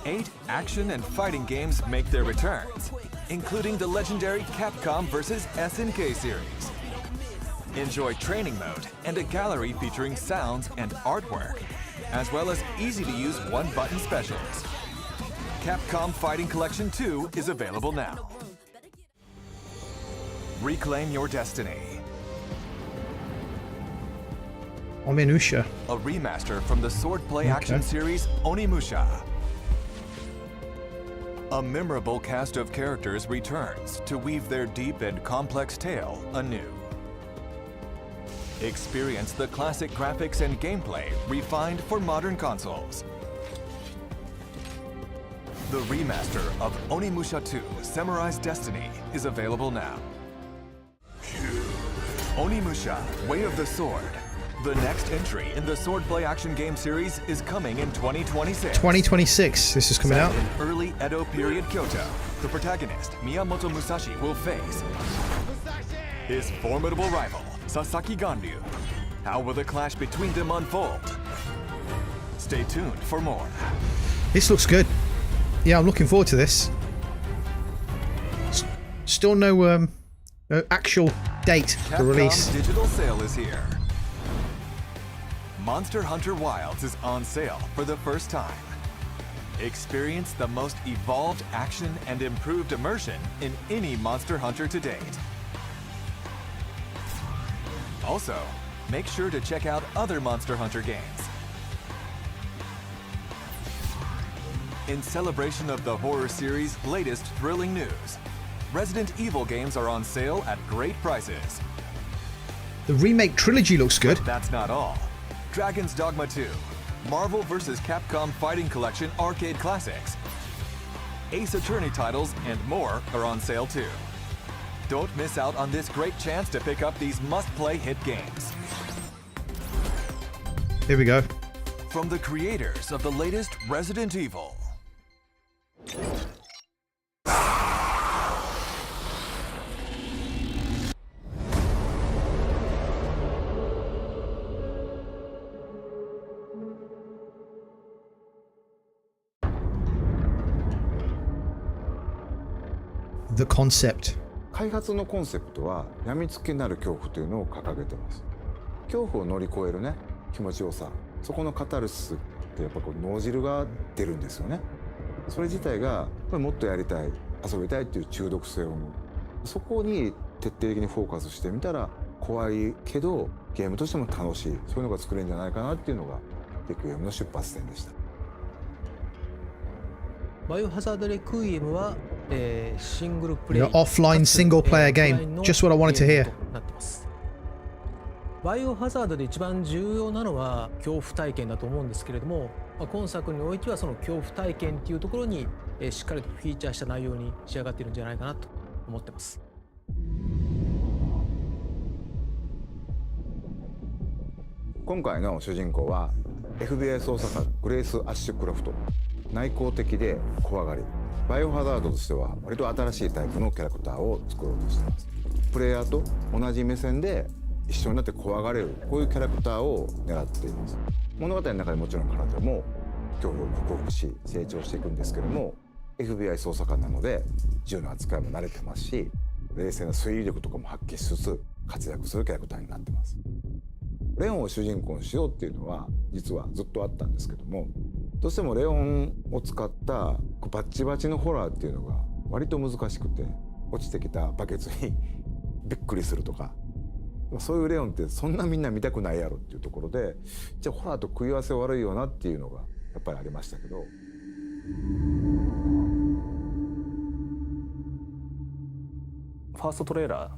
8 action and fighting games make their returns, including the legendary Capcom vs. SNK series. Enjoy training mode and a gallery featuring sounds and artwork, as well as easy-to-use one-button specials. Capcom Fighting Collection 2 is available now. Reclaim your destiny. Onimusha. A remaster from the swordplay action series Onimusha. A memorable cast of characters returns to weave their deep and complex tale anew. Experience the classic graphics and gameplay refined for modern consoles. The remaster of Onimusha 2 Samurai's Destiny is available now. Onimusha Way of the Sword. The next entry in the swordplay action game series is coming in 2026. 2026, this is coming Set out. in early Edo period Kyoto, the protagonist, Miyamoto Musashi, will face his formidable rival, Sasaki Ganryu. How will the clash between them unfold? Stay tuned for more. This looks good. Yeah, I'm looking forward to this. Still no actual date for release. Capcom's digital sale is here. Monster Hunter Wilds is on sale for the first time. Experience the most evolved action and improved immersion in any Monster Hunter to date. Also, make sure to check out other Monster Hunter games. In celebration of the horror series' latest thrilling news, Resident Evil games are on sale at great prices. The remake trilogy looks good. But that's not all. Dragon's Dogma 2, Marvel vs. Capcom Fighting Collection Arcade Classics, Ace Attorney titles, and more are on sale too. Don't miss out on this great chance to pick up these must-play hit games. Here we go. From the creators of the latest Resident Evil. The concept. 開発のコンセプトは病みつきになる恐怖というのを掲げてます。恐怖を乗り越えるね、気持ちよさ、そこのカタルシスってやっぱこう脳汁が出るんですよね。それ自体がもっとやりたい、遊びたいっていう中毒性を生む。そこに徹底的にフォーカスしてみたら怖いけどゲームとしても楽しい、そういうのが作れるんじゃないかなっていうのがビッグゲームの出発点でした。バイオハザードレクイエムは、シングルプレイ The offline single player game. Just what I wanted to hear. なってます。バイオハザードで一番重要なのは恐怖体験だと思うんですけれども、今作においてはその恐怖体験っていうところに、しっかりとフィーチャーした内容に仕上がっているんじゃないかなと思ってます。今回の主人公は FBI 捜査官グレース・アッシュクロフト。内向的で怖がり、バイオハザードとしては割と新しいタイプのキャラクターを作ろうとしています。プレイヤーと同じ目線で一緒になって怖がれる、こういうキャラクターを狙っています。物語の中でもちろん彼女も恐怖を克服し成長していくんですけども、 FBI 捜査官なので銃の扱いも慣れてますし、冷静な推理力とかも発揮しつつ活躍するキャラクターになってます。レオンを主人公にしようっていうのは実はずっとあったんですけども、どうしてもレオンを使ったバッチバチのホラーっていうのが割と難しくて、落ちてきたバケツにびっくりするとか、そういうレオンってそんなみんな見たくないやろっていうところで、じゃあホラーと食い合わせ悪いよなっていうのがやっぱりありましたけど。ファーストトレーラー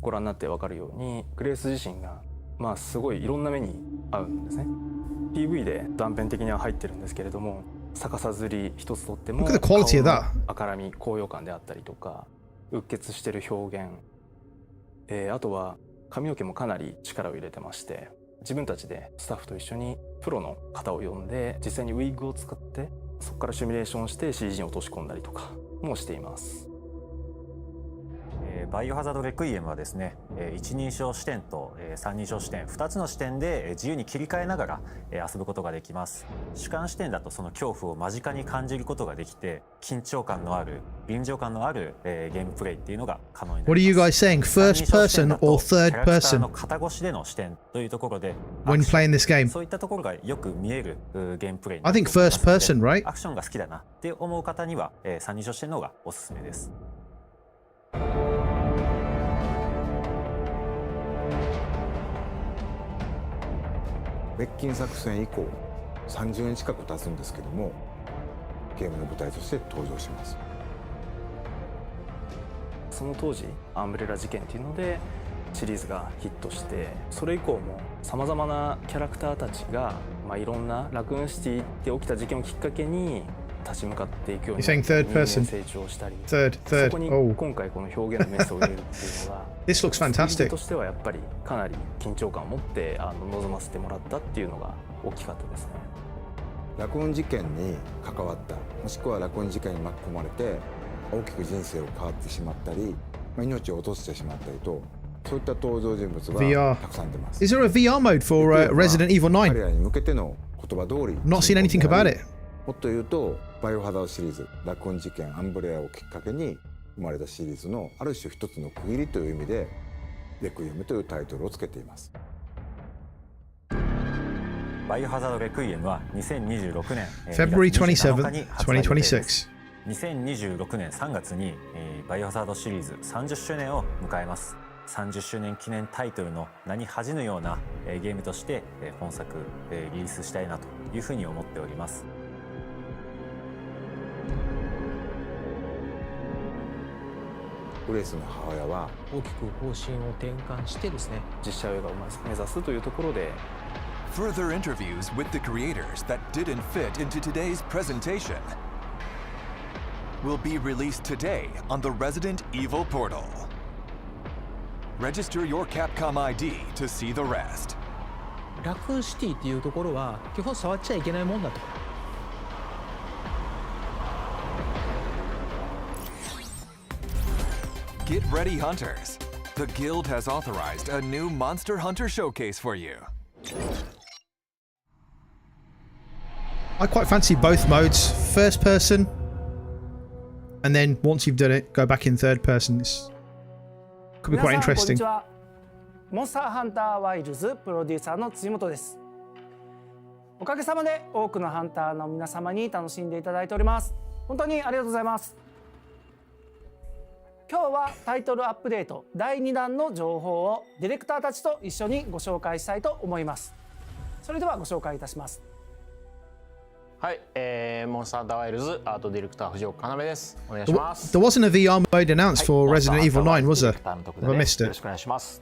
ご覧になって分かるように、グレース自身がすごいいろんな目に遭うんですね。 PV で断片的には入ってるんですけれども、逆さずり一つとっても顔の赤らみ、高揚感であったりとか、うっ血してる表現、あとは髪の毛もかなり力を入れてまして、自分たちでスタッフと一緒にプロの方を呼んで実際にウィッグを使ってそこからシミュレーションして CG に落とし込んだりとかもしています。バイオハザードレクイエムはですね、一人称視点と三人称視点2つの視点で自由に切り替えながら遊ぶことができます。主観視点だとその恐怖を間近に感じることができて、緊張感のある臨場感のあるゲームプレイっていうのが可能になります。 What are you guys saying? First person or third person? の肩越しでの視点というところで When playing this game? そういったところがよく見えるゲームプレイに I think first person, right? アクションが好きだなって思う方には三人称視点の方がおすすめです。滅菌作戦以降30年近く経つんですけども、ゲームの舞台として登場します。その当時アンブレラ事件っていうのでシリーズがヒットして、それ以降もさまざまなキャラクターたちが、いろんなラクーンシティで起きた事件をきっかけに立ち向かっていくように成長したり、そこに今回この表現のメスを入れるっていうのがThis looks fantastic. としてはやっぱりかなり緊張感を持って臨ませてもらったっていうのが大きかったですね。ラクーン事件に関わった、もしくはラクーン事件に巻き込まれて大きく人生を変わってしまったり、命を落としてしまったりと、そういった登場人物がたくさん出ます。Is there a VR mode for Resident Evil 9? 彼らに向けての言葉通り Not seen anything about it. もっと言うとバイオハザードシリーズ、ラクーン事件、アンブレアをきっかけに生まれたシリーズのある種一つの区切りという意味でレクイエムというタイトルをつけています。バイオハザードレクイエムは2026年 February 27th, 2026。2026年3月にバイオハザードシリーズ30周年を迎えます。30周年記念タイトルの名に恥じぬようなゲームとして本作リリースしたいなというふうに思っております。グレースの母親は大きく方針を転換してですね、実写映画を目指すというところで。Further interviews with the creators that didn't fit into today's presentation will be released today on the Resident Evil portal. Register your Capcom ID to see the rest. ラクーンシティっていうところは基本触っちゃいけないもんだと。Get ready, hunters. The Guild has authorized a new Monster Hunter showcase for you. I quite fancy both modes. First person, and then once you've done it, go back in third person. This could be quite interesting. 皆さんこんにちは。モンスターハンターワイルズプロデューサーの辻本です。おかげさまで多くのハンターの皆様に楽しんでいただいております。本当にありがとうございます。今日はタイトルアップデート第2弾の情報をディレクターたちと一緒にご紹介したいと思います。それではご紹介いたします。はい、モンスターハンターワイルズアートディレクター藤岡要です。お願いします。There wasn't a VR mode announced for Resident Evil 9, was there? I missed it. よろしくお願いします。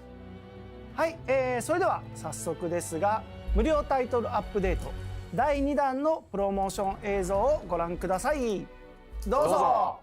はい、それでは早速ですが無料タイトルアップデート第2弾のプロモーション映像をご覧ください。どうぞ。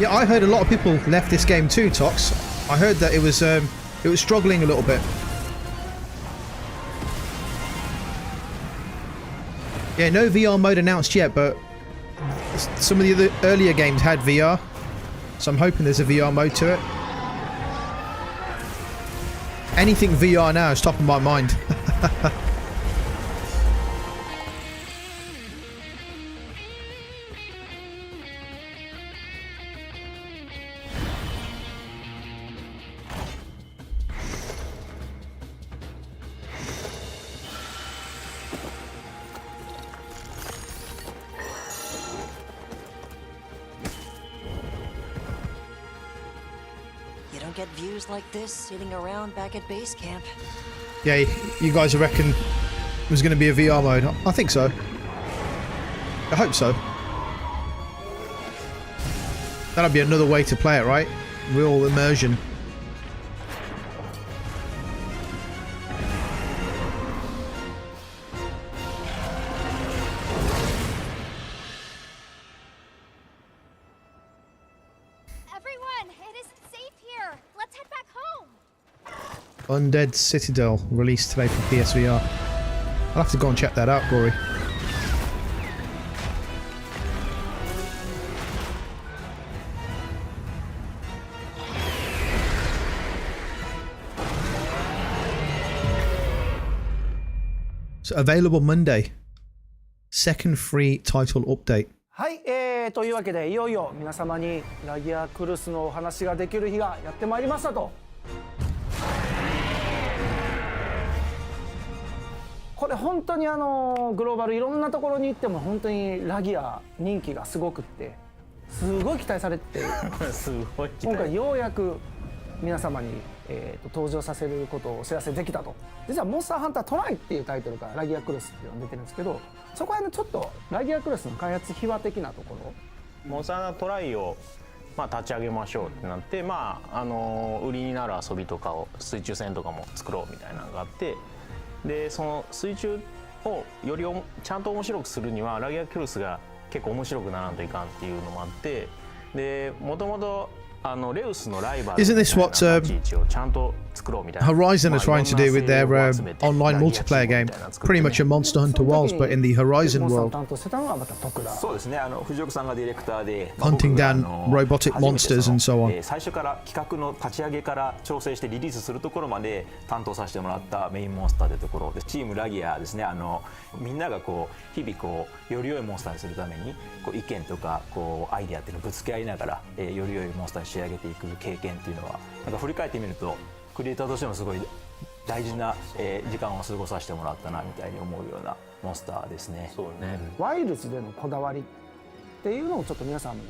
Yeah, I heard a lot of people left this game too, Tox. I heard that it was struggling a little bit. Yeah, no VR mode announced yet, but some of the other earlier games had VR, so I'm hoping there's a VR mode to it. Anything VR now is top of my mind. You don't get views like this sitting around back at base camp. Yeah, you guys reckon there's going to be a VR mode? I think so. I hope so. That'll be another way to play it, right? Real immersion. Everyone, it isn't safe here. Let's head back home. Undead Citadel released today for PSVR. I'll have to go and check that out, Gory. So available Monday. Second free title update. はい、というわけでいよいよ皆様にラギアクルスのお話ができる日がやってまいりましたと。これ本当にグローバルいろんなところに行っても本当にラギア人気がすごくってすごい期待されてすごい期待。今回ようやく皆様に、登場させることをお知らせできたと。実はモンスターハンタートライっていうタイトルからラギアクルスっていうのが出てるんですけど、そこはちょっとラギアクルスの開発秘話的なところモンスターハンタートライを立ち上げましょうってなって、売りになる遊びとかを水中戦とかも作ろうみたいなのがあって、でその水中をよりちゃんと面白くするにはラギアクルスが結構面白くならんといかんっていうのもあって、でもともとレウスのライバル Isn't this what Horizon are trying to do with their online multiplayer game? Pretty much a Monster Hunter Wilds, but in the Horizon world. そうですね、藤岡さんがディレクターで Hunting down robotic monsters and so on. 最初から企画の立ち上げから調整してリリースするところまで担当させてもらったメインモンスターというところで、チームラギアですね、みんなが日々より良いモンスターにするために意見とかアイデアっていうのをぶつけ合いながら、より良いモンスターに仕上げていく経験っていうのは振り返ってみるとクリエイターとしてもすごい大事な時間を過ごさせてもらったなみたいに思うようなモンスターですね。そうね。ワイルズでのこだわりっていうのをちょっと皆さんにも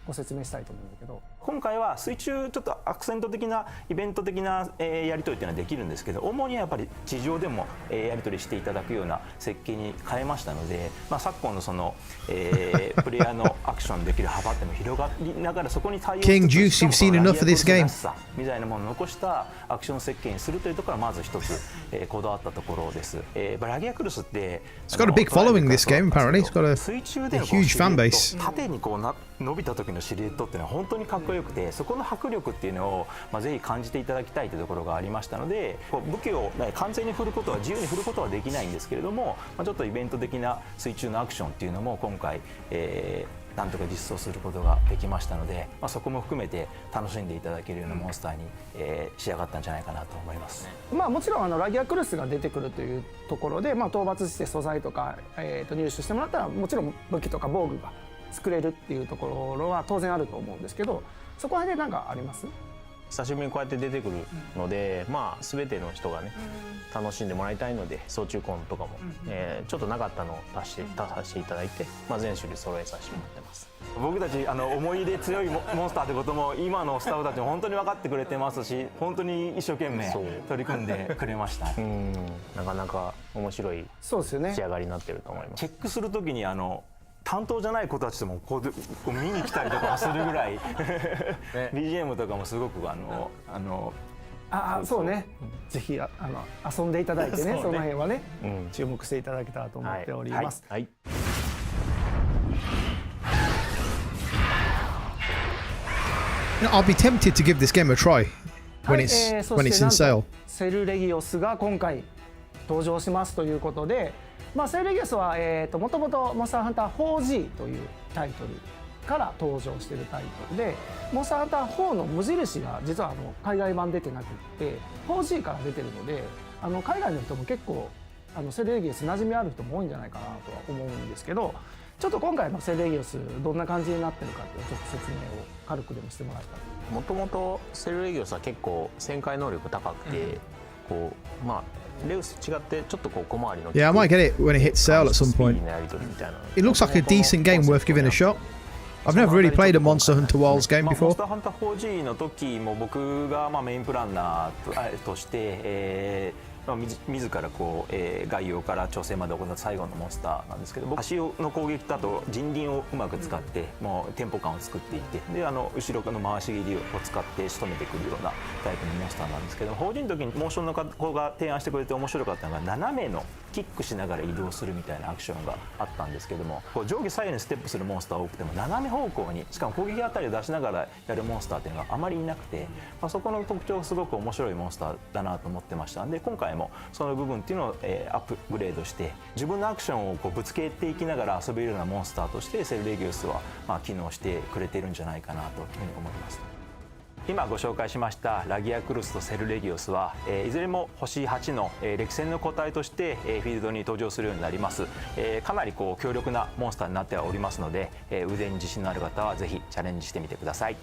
ご説明したいと思うんだけど、今回は水中ちょっとアクセント的なイベント的なやり取りっていうのはできるんですけど、主にはやっぱり地上でもやり取りしていただくような設計に変えましたので、昨今のそのプレイヤーのアクションできる幅っていうのも広がりながら、そこに対応して King Juice, you've seen enough of this game. みたいなものを残したアクション設計にするというところはまず一つこだわったところです。ラギアクルスって It's got a big following, this game, apparently. It's got a huge fan base. 縦に伸びた時のシルエットっていうのは本当にかっこよくて、そこの迫力っていうのをぜひ感じていただきたいというところがありましたので、武器を完全に振ることは自由に振ることはできないんですけれども、ちょっとイベント的な水中のアクションっていうのも今回なんとか実装することができましたので、そこも含めて楽しんでいただけるようなモンスターに、仕上がったんじゃないかなと思います。もちろんラギアクルスが出てくるというところで、討伐して素材とか、入手してもらったらもちろん武器とか防具が作れるっていうところは当然あると思うんですけど、そこら辺で何かあります？久しぶりにこうやって出てくるので、全ての人がね楽しんでもらいたいので、総中婚とかも、ちょっとなかったのを足させていただいて、全種類揃えさせてもらってます。僕たち思い入れ強いモンスターってことも今のスタッフたちも本当に分かってくれてますし、本当に一生懸命取り組んでくれました。なかなか面白い仕上がりになってると思います。チェックするときに担当じゃない子たちともこう見に来たりとかするぐらいBGM とかもすごくそうね、ぜひ遊んでいただいてね、その辺はね、注目していただけたらと思っております。I'll be tempted to give this game a try when it's in sale. セルレギオスが今回登場しますということで、セルレギオスはもともとモンスターハンター 4G というタイトルから登場しているタイトルで、モンスターハンター4の無印が実は海外版出てなくって 4G から出てるので、海外の人も結構セルレギオス馴染みある人も多いんじゃないかなとは思うんですけど、ちょっと今回のセルレギオスどんな感じになってるかっていうちょっと説明を軽くでもしてもらえたら。もともとセルレギオスは結構旋回能力高くて、レウス違ってちょっと小回りの Yeah, I might get it when it hits sale at some point. It looks like a decent game worth giving a shot. I've never really played a Monster Hunter Wilds game before. モンスターハンター 4G の時も僕がメインプランナーとして、自ら概要から調整まで行った最後のモンスターなんですけど、足の攻撃だと人輪をうまく使ってもうテンポ感を作っていって、で後ろの回し切りを使って仕留めてくるようなタイプのモンスターなんですけど、4G の時にモーションの子が提案してくれて面白かったのが、斜めのキックしながら移動するみたいなアクションがあったんですけども、上下左右にステップするモンスター多くても斜め方向にしかも攻撃あたりを出しながらやるモンスターっていうのがあまりいなくて、そこの特徴がすごく面白いモンスターだなと思ってましたんで、今回もその部分っていうのを、アップグレードして自分のアクションをぶつけていきながら遊べるようなモンスターとしてセルレギウスは、機能してくれてるんじゃないかなというふうに思います。今ご紹介しましたラギアクルスとセルレギオスは、いずれも星8の歴戦の個体としてフィールドに登場するようになります。かなり強力なモンスターになっておりますので、腕に自信のある方はぜひチャレンジしてみてください。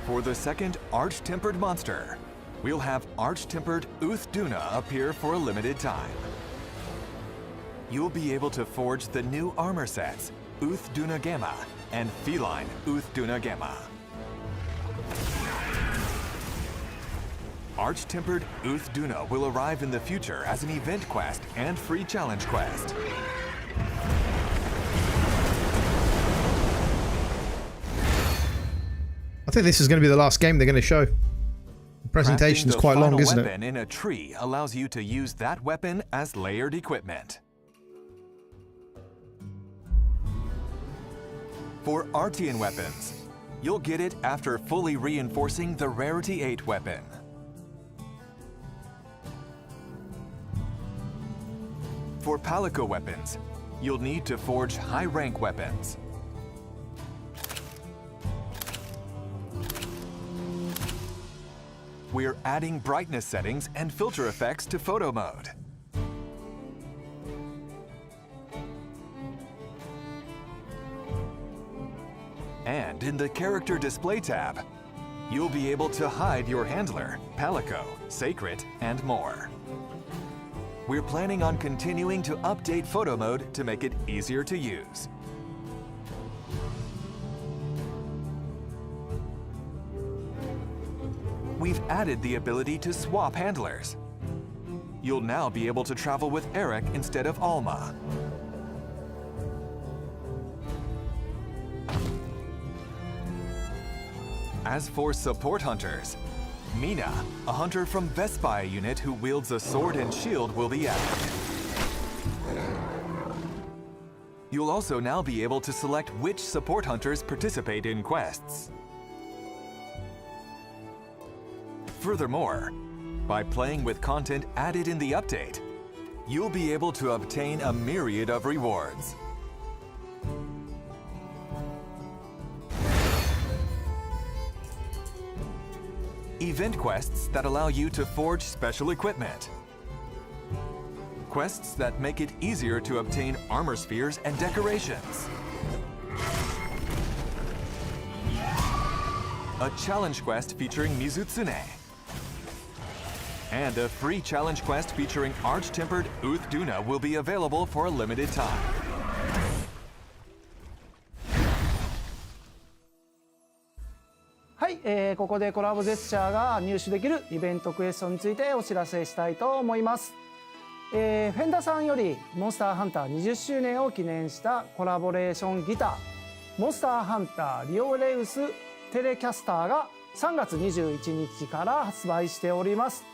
For the second Arch-Tempered monster, we'll have Arch-Tempered Uthduna appear for a limited time. You'll be able to forge the new armor sets, Uthduna Gamma and Feline Uthduna Gamma. Arch-Tempered Uthduna will arrive in the future as an event quest and free challenge quest. I think this is going to be the last game they're going to show. The presentation's quite long, isn't it? The final weapon in a tree allows you to use that weapon as layered equipment. For Artian weapons, you'll get it after fully reinforcing the Rarity 8 weapon. For Palico weapons, you'll need to forge high-rank weapons. We're adding brightness settings and filter effects to photo mode. And in the Character Display tab, you'll be able to hide your handler, Palico, Sacred, and more. We're planning on continuing to update photo mode to make it easier to use. We've added the ability to swap handlers. You'll now be able to travel with Eric instead of Alma. As for support hunters, Mina, a hunter from Vespia unit who wields a sword and shield, will be added. You'll also now be able to select which support hunters participate in quests. Furthermore, By playing with content added in the update, you'll be able to obtain a myriad of rewards. Event quests that allow you to forge special equipment. Quests that make it easier to obtain armor spheres and decorations. A challenge quest featuring Mizutsune. And a free challenge quest featuring Arch-Tempered Uth Duna will be available for a limited time. はい、ここでコラボジェスチャーが入手できるイベントクエストについてお知らせしたいと思います。フェンダーさんよりモンスターハンター20周年を記念したコラボレーションギターモンスターハンターリオレウステレキャスターが3月21日から発売しております。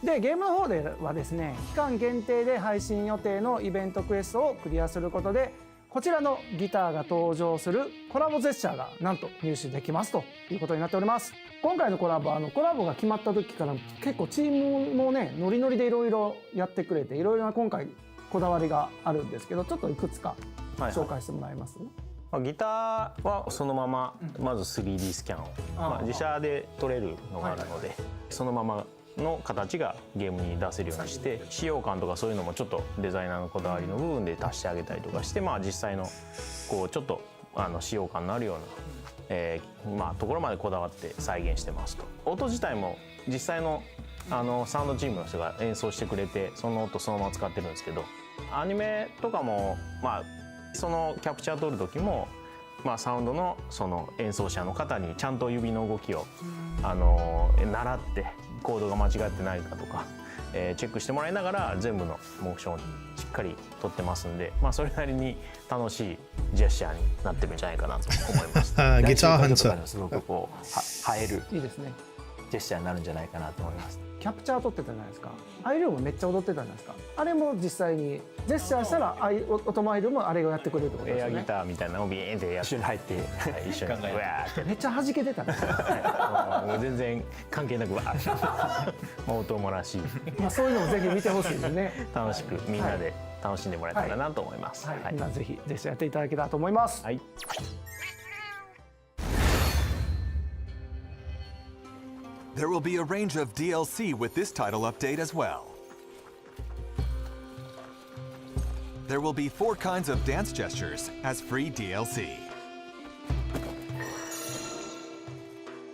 でゲームの方ではですね期間限定で配信予定のイベントクエストをクリアすることでこちらのギターが登場するコラボジェスチャーがなんと入手できますということになっております。今回のコラボコラボが決まった時から結構チームもねノリノリでいろいろやってくれていろいろな今回こだわりがあるんですけどちょっといくつか紹介してもらえます？ギターはそのまままず 3D スキャンを、自社で撮れるのがあるので、そのままの形がゲームに出せるようにして使用感とかそういうのもちょっとデザイナーのこだわりの部分で足してあげたりとかして、実際のこうちょっと使用感のあるような、ところまでこだわって再現してますと。音自体も実際のサウンドチームの人が演奏してくれてその音そのまま使ってるんですけど、アニメとかもそのキャプチャー撮る時も、サウンドのその演奏者の方にちゃんと指の動きを習ってコードが間違ってないかとか、チェックしてもらいながら全部のモーションをしっかり撮ってますんで、それなりに楽しいジェスチャーになってるんじゃないかなと思います。ギターハンターすごくこう映えるいいですねジェスチャーになるんじゃないかなと思います。キャプチャー撮ってたじゃないですか。アイルームめっちゃ踊ってたじゃないですか。あれも実際にジェスチャーしたらオトマイルもあれをやってくれるってことですよね。エアギターみたいなのをビーンってやって一緒に入って一緒にうわーってめっちゃ弾けてたね。もう全然関係なくわーって音もらしいそういうのもぜひ見てほしいですね。楽しくみんなで楽しんでもらえたらなと思います。みんなぜひジェスチャーやっていただけたらと思います。はい。There will be a range of DLC with this title update as well. There will be 4 kinds of dance gestures as free DLC.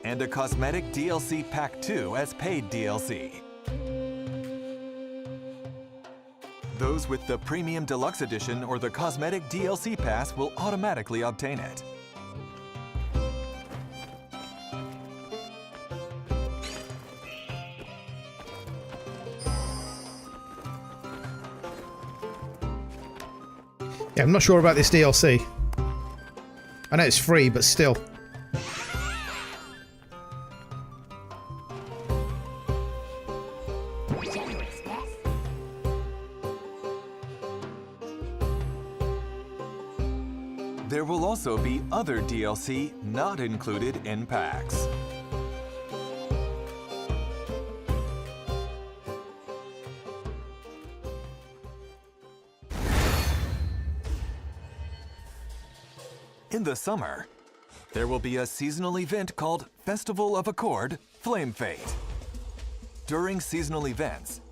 And a cosmetic DLC Pack 2 as paid DLC. Those with the Premium Deluxe Edition or the Cosmetic DLC Pass will automatically obtain it. Yeah, I'm not sure about this DLC. I know it's free, but still. There will also be other DLC not included in packs. In the summer, there will be a seasonal event called Festival of Accord Flame Fate. During seasonal events,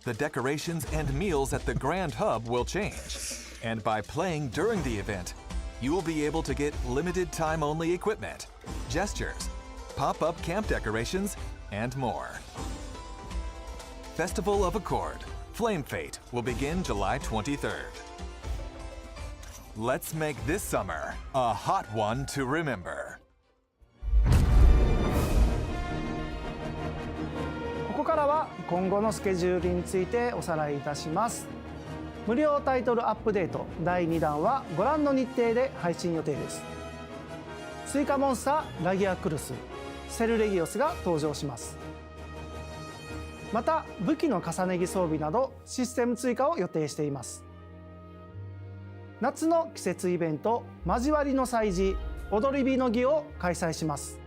the decorations and meals at the Grand Hub will change, and by playing during the event, you will be able to get limited time only equipment, gestures, pop-up camp decorations, and more. Festival of Accord Flame Fate will begin July 23rd. Let's make this summer a hot one to remember. ここからは今後のスケジュールについておさらいいたします。無料タイトルアップデート第2弾はご覧の日程で配信予定です。追加モンスターラギアクルス、セルレギオスが登場します。また武器の重ね着装備などシステム追加を予定しています。夏の季節イベント交わりの祭事踊り火の儀を開催します。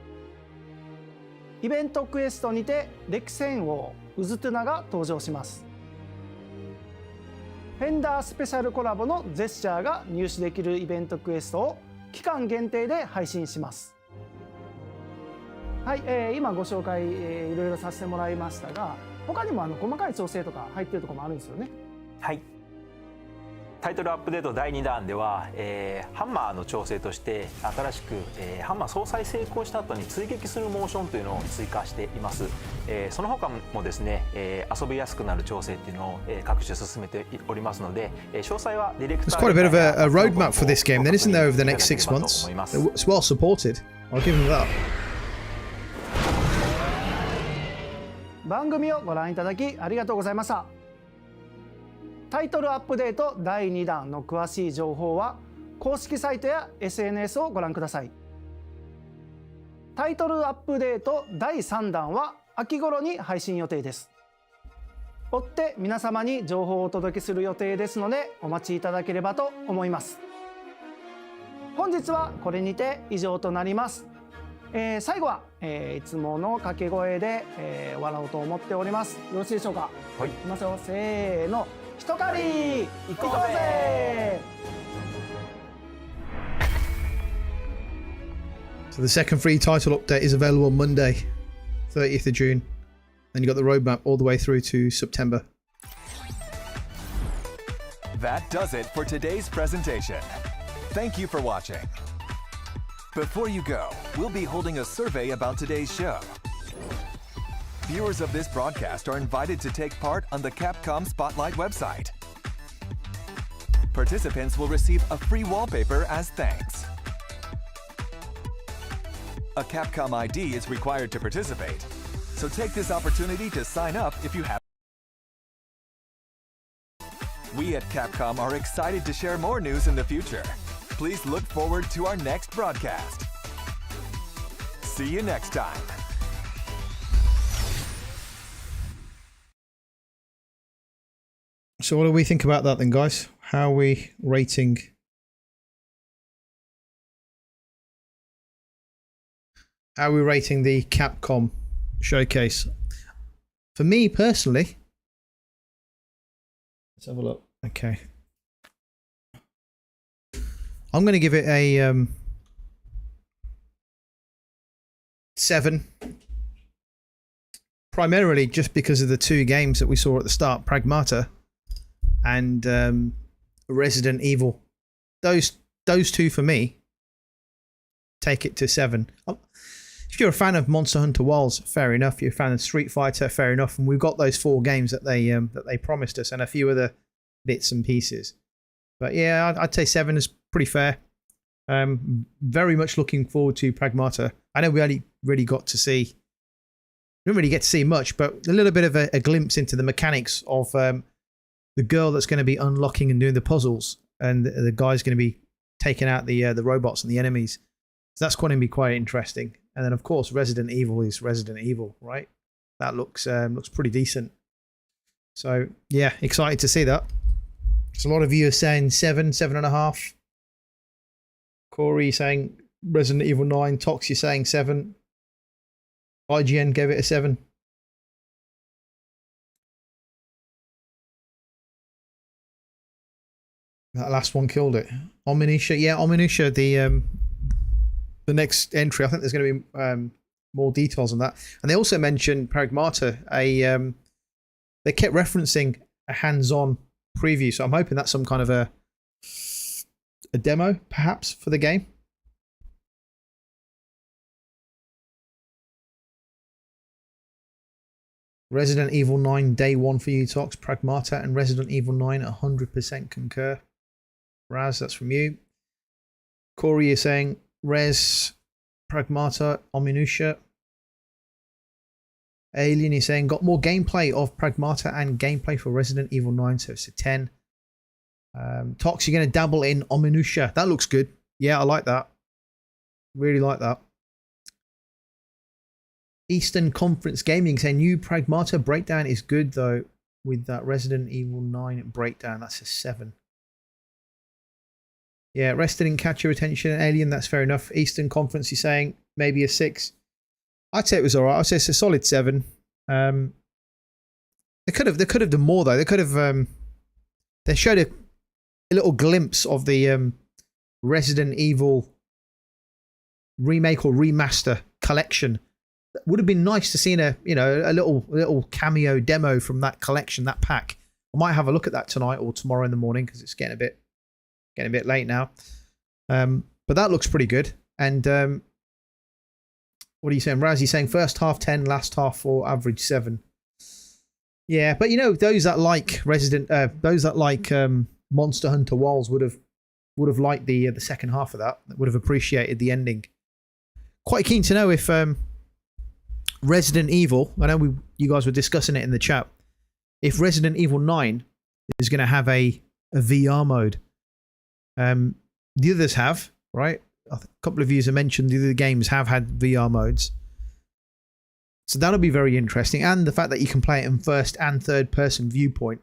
イベントクエストにて歴戦王ウズトゥナが登場します。フェンダースペシャルコラボのジェスチャーが入手できるイベントクエストを期間限定で配信します。はい、今ご紹介、いろいろさせてもらいましたが、他にも細かい調整とか入ってるところもあるんですよね。はい。タイトルアップデート第2弾では、ハンマーの調整として新しく、ハンマー総裁成功した後に追撃するモーションというのを追加しています。その他もですね、遊びやすくなる調整っていうのを、各種進めておりますので、詳細はディレクター There's quite a bit of a roadmap for this game then, isn't there, over the next 6 months? It's well supported. I'll give them that. 番組をご覧いただきありがとうございました。タイトルアップデート第2弾の詳しい情報は公式サイトや SNS をご覧ください。タイトルアップデート第3弾は秋頃に配信予定です。追って皆様に情報をお届けする予定ですのでお待ちいただければと思います。本日はこれにて以上となります。最後は、いつもの掛け声で、終わろうと思っております。よろしいでしょうか。はい、いきますよ。せーの。ひと狩り行こうぜ。 So the second free title update is available on Monday, 30th of June. Then you got the roadmap all the way through to September. That does it for today's presentation. Thank you for watching. Before you go, we'll be holding a survey about today's show. Viewers of this broadcast are invited to take part on the Capcom Spotlight website. Participants will receive a free wallpaper as thanks. A Capcom ID is required to participate, so take this opportunity to sign up if you have. We at Capcom are excited to share more news in the future. Please look forward to our next broadcast. See you next time. So what do we think about that then, guys? How are we rating? How are we rating the Capcom showcase? For me personally, let's have a look. Okay. I'm going to give it a 7. Primarily just because of the two games that we saw at the start, Pragmata and Resident Evil. Those two for me take it to 7. If you're a fan of Monster Hunter Wilds, fair enough. If you're a fan of Street Fighter, fair enough. And we've got those 4 games that they promised us, and a few other bits and pieces. But yeah, I'd say 7 is pretty fair. Very much looking forward to Pragmata. I know we only really got to see, didn't really get to see much, but a little bit of a glimpse into the mechanics of the girl that's going to be unlocking and doing the puzzles, and the guy's going to be taking out the robots and the enemies. So that's going to be quite interesting. And then of course Resident Evil is Resident Evil, right? That looks pretty decent. So yeah, excited to see that. So a lot of you are saying 7, 7.5. Corey saying Resident Evil 9. Tox, you're saying 7. IGN gave it a 7. That last one killed it. Omniscia, yeah, Omniscia, the next entry. I think there's going to be more details on that. And they also mentioned Pragmata. They kept referencing a hands-on preview, so I'm hoping that's some kind of a demo, perhaps, for the game. Resident Evil 9 day 1 for you, Tox. Pragmata and Resident Evil 9 100% concur. Raz, that's from you. Corey is saying Res, Pragmata, Omniscia. Alien is saying got more gameplay of Pragmata and gameplay for Resident Evil 9, so it's a 10. Tox, you're going to dabble in Omniscia. That looks good. Yeah, I like that. Really like that. Eastern Conference Gaming saying new Pragmata breakdown is good though, with that Resident Evil 9 breakdown. That's a 7. Yeah, rest didn't catch your attention. Alien, that's fair enough. Eastern Conference, you're saying maybe a 6. I'd say it was alright. I'd say it's a solid 7. They could have done more though. They could have they showed a little glimpse of the Resident Evil remake or remaster collection. It would have been nice to see a little cameo demo from that collection, that pack. I might have a look at that tonight or tomorrow in the morning because it's getting a bit late now. But that looks pretty good. And what are you saying, Raz? You're saying first half 10, last half 4, average 7. Yeah, but those that like Monster Hunter Wilds would have liked the second half of that. Would have appreciated the ending. Quite keen to know if Resident Evil. I know you guys were discussing it in the chat. If Resident Evil 9 is going to have a VR mode, the others have, right? A couple of you have mentioned the other games have had VR modes. So that'll be very interesting. And the fact that you can play it in first and third person viewpoint.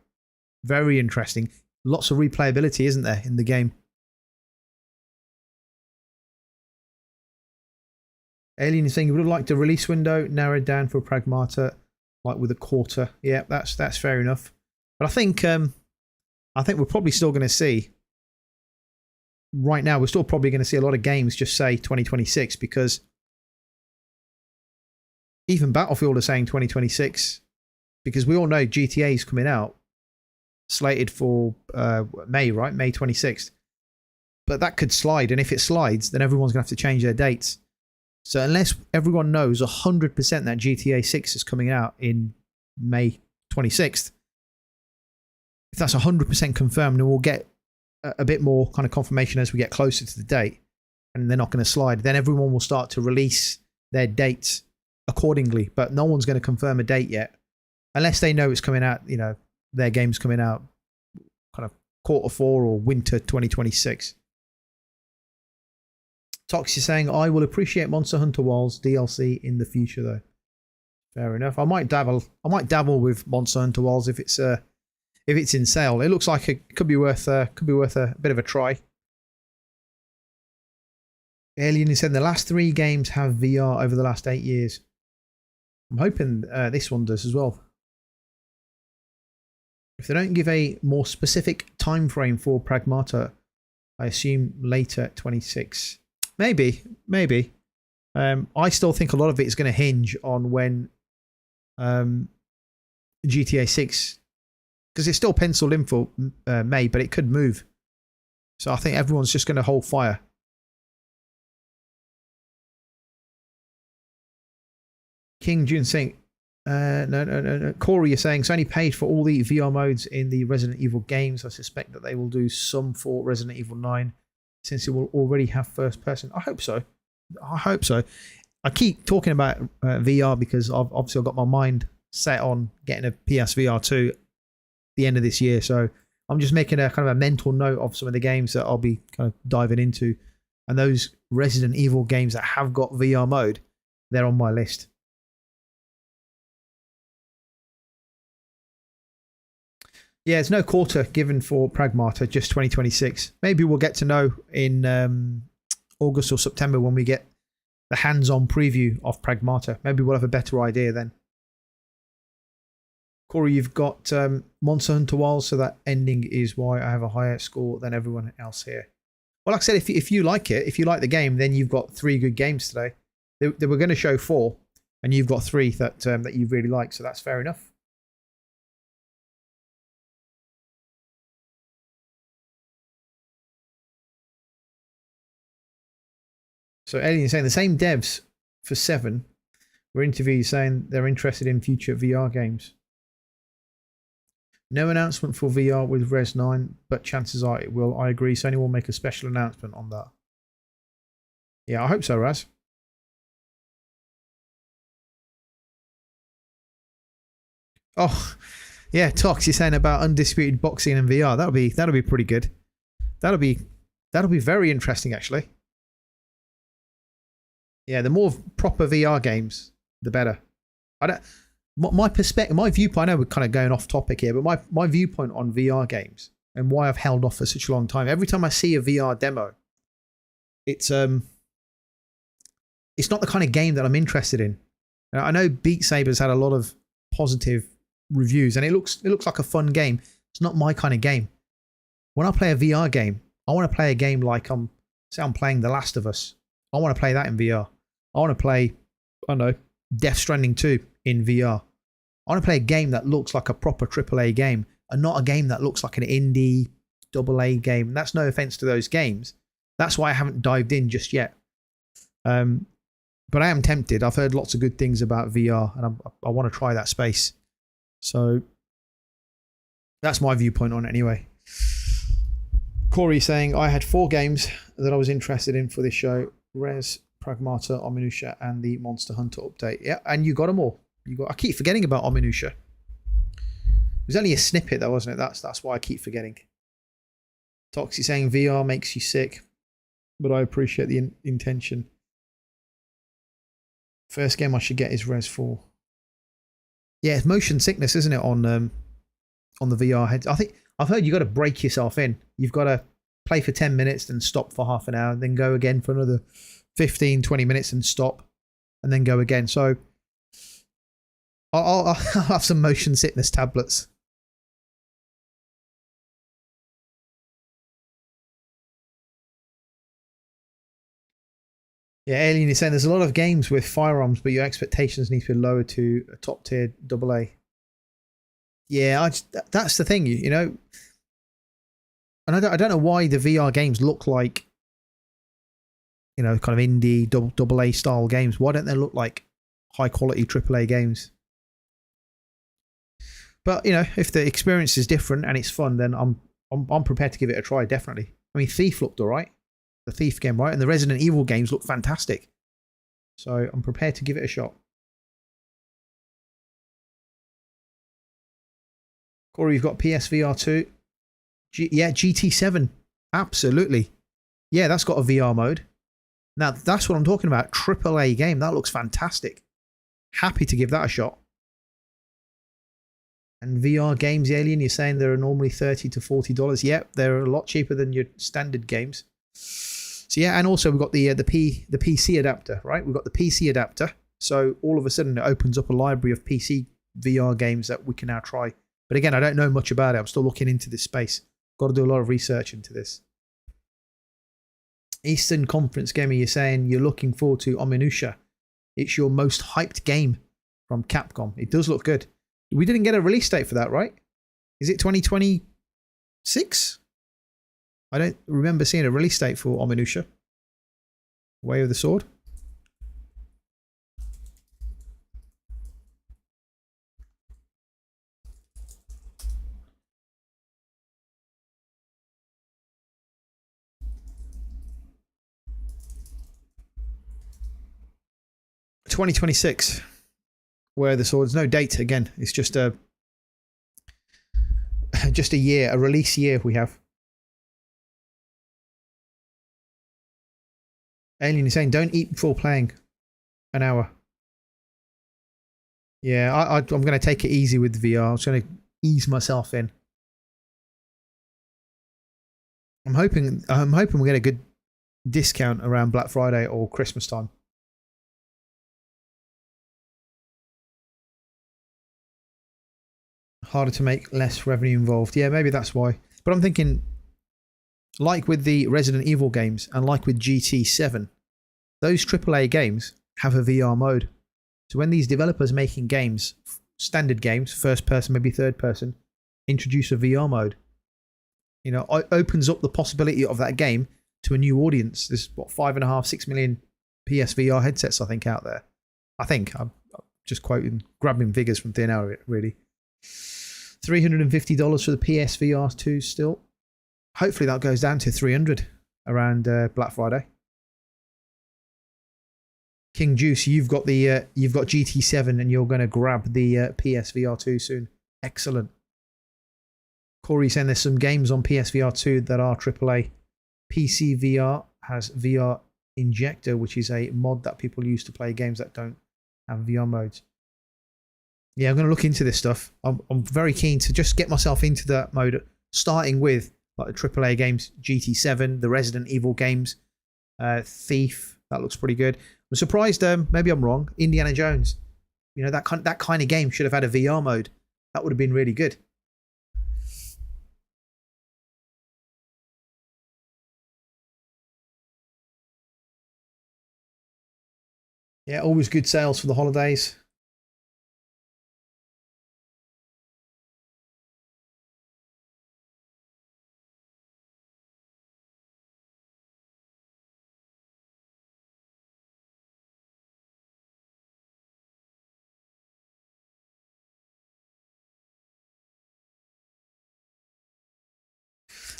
Very interesting. Lots of replayability, isn't there, in the game? Alien is saying you would have liked a release window narrowed down for Pragmata, like with a quarter. Yeah, that's fair enough. But I think we're probably still going to see. Right now, we're still probably going to see a lot of games just say 2026 because even Battlefield are saying 2026 because we all know GTA is coming out slated for May, right? May 26th. But that could slide, and if it slides, then everyone's going to have to change their dates. So unless everyone knows 100% that GTA 6 is coming out in May 26th, if that's 100% confirmed, then we'll get a bit more kind of confirmation as we get closer to the date, and they're not going to slide. Then everyone will start to release their dates accordingly, but no one's going to confirm a date yet, unless they know it's coming out, their game's coming out kind of Q4 or winter 2026. Tox is saying, I will appreciate Monster Hunter Wilds DLC in the future, though. Fair enough. I might dabble with Monster Hunter Wilds if it's in sale. It looks like it could be worth a bit of a try. Alien is saying the last 3 games have VR over the last 8 years. I'm hoping this one does as well. If they don't give a more specific time frame for Pragmata, I assume later 26. Maybe. I still think a lot of it is going to hinge on when GTA 6, because it's still penciled in for May, but it could move. So I think everyone's just going to hold fire. King June saying, no. Corey, you're saying Sony paid for all the VR modes in the Resident Evil games. I suspect that they will do some for Resident Evil 9. Since it will already have first person. I hope so. I keep talking about VR because I've obviously got my mind set on getting a PSVR 2 the end of this year. So I'm just making a kind of a mental note of some of the games that I'll be kind of diving into. And those Resident Evil games that have got VR mode, they're on my list. Yeah, there's no quarter given for Pragmata, just 2026. Maybe we'll get to know in August or September when we get the hands-on preview of Pragmata. Maybe we'll have a better idea then. Corey, you've got Monster Hunter Wilds, so that ending is why I have a higher score than everyone else here. Well, like I said, if you like it, if you like the game, then you've got 3 good games today. They were going to show 4, and you've got 3 that you really like, so that's fair enough. So Alien saying the same devs for 7 were interviewed saying they're interested in future VR games. No announcement for VR with Res 9, but chances are it will. I agree. Sony will make a special announcement on that. Yeah, I hope so, Raz. Oh, yeah, Tox, you're saying about undisputed boxing and VR. That'll be pretty good. That'll be very interesting, actually. Yeah, the more proper VR games, the better. My perspective, my viewpoint, I know we're kind of going off topic here, but my viewpoint on VR games and why I've held off for such a long time, every time I see a VR demo, it's not the kind of game that I'm interested in. I know Beat Saber's had a lot of positive reviews, and it looks like a fun game. It's not my kind of game. When I play a VR game, I want to play a game like I'm playing The Last of Us. I want to play that in VR. I want to play, I don't know, Death Stranding 2 in VR. I want to play a game that looks like a proper AAA game and not a game that looks like an indie AA game. And that's no offense to those games. That's why I haven't dived in just yet. But I am tempted. I've heard lots of good things about VR, and I want to try that space. So that's my viewpoint on it anyway. Corey saying, I had 4 games that I was interested in for this show. Res, Pragmata, Ominusha, and the Monster Hunter update. Yeah, and you got them all. I keep forgetting about Ominusha. It was only a snippet though, wasn't it? That's why I keep forgetting. Toxie saying VR makes you sick, but I appreciate the intention. First game I should get is Res 4. Yeah, it's motion sickness, isn't it, on the VR heads? I think I've heard you got to break yourself in. You've got to play for 10 minutes, then stop for half an hour, then go again for another 15, 20 minutes and stop, and then go again. So I'll have some motion sickness tablets. Yeah, Alien is saying there's a lot of games with firearms, but your expectations need to be lowered to a top tier AA. Yeah, that's the thing, you know. And I don't know why the VR games look like, you know, kind of indie AA style games. Why don't they look like high quality AAA games? But you know, if the experience is different and it's fun, then I'm prepared to give it a try. Definitely. I mean, Thief looked alright. The Thief game, right? And the Resident Evil games look fantastic. So I'm prepared to give it a shot. Corey, you've got PSVR 2. Yeah, GT7. Absolutely. Yeah, that's got a VR mode. Now, that's what I'm talking about. AAA game. That looks fantastic. Happy to give that a shot. And VR games, Alien, you're saying they're normally $30 to $40. Yep, they're a lot cheaper than your standard games. So yeah, and also we've got the PC adapter, right? We've got the PC adapter. So all of a sudden it opens up a library of PC VR games that we can now try. But again, I don't know much about it. I'm still looking into this space. Got to do a lot of research into this. Eastern Conference Gamer, you're saying you're looking forward to Ominusha. It's your most hyped game from Capcom. It does look good. We didn't get a release date for that, right? Is it 2026? I don't remember seeing a release date for Ominusha. Way of the Sword. $2026. Way of the Sword. There's no date again. It's just a year, a release year we have. Alien is saying, don't eat before playing. An hour. Yeah, I'm going to take it easy with VR. I'm just going to ease myself in. I'm hoping we'll get a good discount around Black Friday or Christmas time. Harder to make, less revenue involved. Yeah, maybe that's why. But I'm thinking, like with the Resident Evil games and like with GT7, those AAA games have a VR mode. So when these developers making games, standard games, first person, maybe third person, introduce a VR mode, you know, it opens up the possibility of that game to a new audience. There's what, 5.5, 6 million PSVR headsets, I think, out there. I think I'm just quoting, grabbing figures from thin air, really. $350 for the PSVR 2 still. Hopefully that goes down to $300 around Black Friday. King Juice, you've got GT7 and you're going to grab the PSVR 2 soon. Excellent. Corey saying there's some games on PSVR 2 that are AAA. PC VR has VR Injector, which is a mod that people use to play games that don't have VR modes. Yeah, I'm going to look into this stuff. I'm very keen to just get myself into that mode, starting with like the AAA games, GT7, the Resident Evil games, Thief. That looks pretty good. I'm surprised. Maybe I'm wrong. Indiana Jones. You know, that kind of game should have had a VR mode. That would have been really good. Yeah, always good sales for the holidays.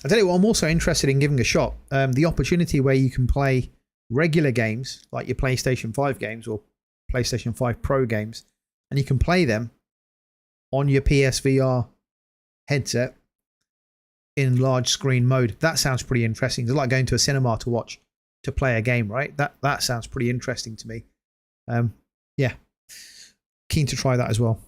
I tell you what, I'm also interested in giving a shot. The opportunity where you can play regular games, like your PlayStation 5 games or PlayStation 5 Pro games, and you can play them on your PSVR headset in large screen mode. That sounds pretty interesting. It's like going to a cinema to play a game, right? That sounds pretty interesting to me. Yeah, keen to try that as well.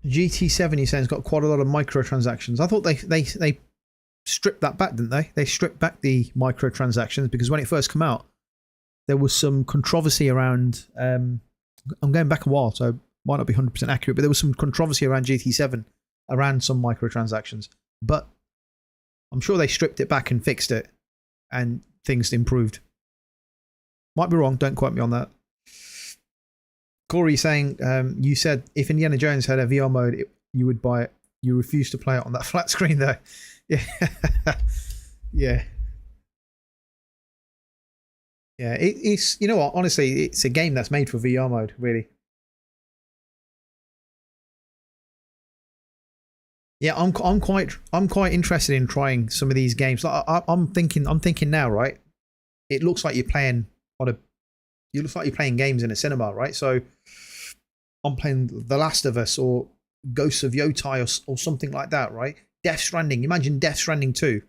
GT7, you saying, has got quite a lot of microtransactions. I thought they stripped that back, didn't they? They stripped back the microtransactions because when it first came out, there was some controversy around. I'm going back a while, so it might not be 100% accurate, but there was some controversy around GT7 around some microtransactions. But I'm sure they stripped it back and fixed it, and things improved. Might be wrong. Don't quote me on that. Corey saying, you said if Indiana Jones had a VR mode, you would buy it. You refuse to play it on that flat screen, though. Yeah. Yeah. Yeah. It's, you know what? Honestly, it's a game that's made for VR mode, really. Yeah, I'm quite interested in trying some of these games. Like I'm thinking now, right? It looks like you're playing you look like you're playing games in a cinema, right? So I'm playing The Last of Us or Ghosts of Yotai or something like that, right? Death Stranding. Imagine Death Stranding 2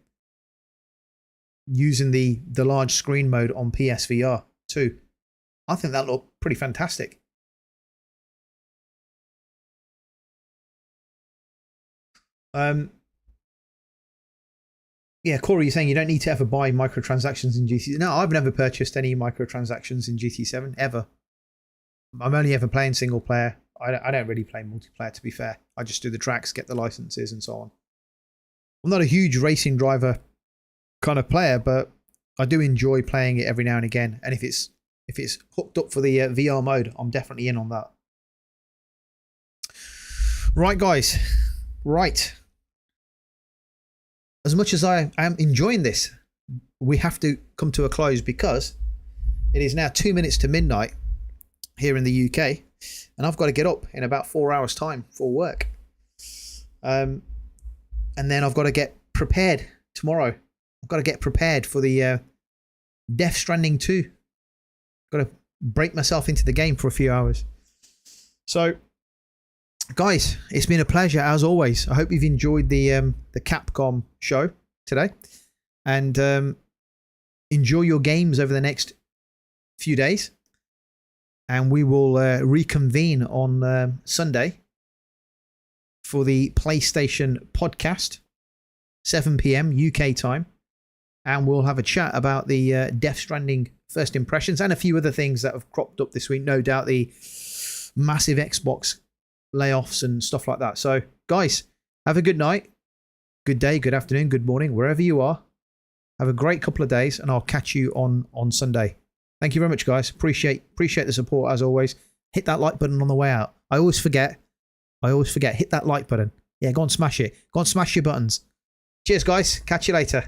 using the large screen mode on PSVR 2. I think that looked pretty fantastic. Yeah, Corey, you're saying you don't need to ever buy microtransactions in GT. No, I've never purchased any microtransactions in GT7 ever. I'm only ever playing single player. I don't really play multiplayer, to be fair. I just do the tracks, get the licenses, and so on. I'm not a huge racing driver kind of player, but I do enjoy playing it every now and again. And if it's hooked up for the VR mode, I'm definitely in on that. Right, guys. Right. As much as I am enjoying this, we have to come to a close because it is now 2 minutes to midnight here in the UK, and I've got to get up in about 4 hours' time for work. And then I've got to get prepared tomorrow. I've got to get prepared for the Death Stranding 2. Got to break myself into the game for a few hours. So, guys, it's been a pleasure as always. I hope you've enjoyed the Capcom show today, and enjoy your games over the next few days. And we will reconvene on Sunday for the PlayStation podcast, 7 PM UK time, and we'll have a chat about the Death Stranding first impressions and a few other things that have cropped up this week. No doubt the massive Xbox layoffs and stuff like that. So, guys, have a good night, good day, good afternoon, good morning, wherever you are. Have a great couple of days, and I'll catch you on Sunday. Thank you very much, guys. Appreciate the support as always. Hit that like button on the way out. I always forget. Hit that like button. Yeah, go and smash it. Go and smash your buttons. Cheers, guys. Catch you later.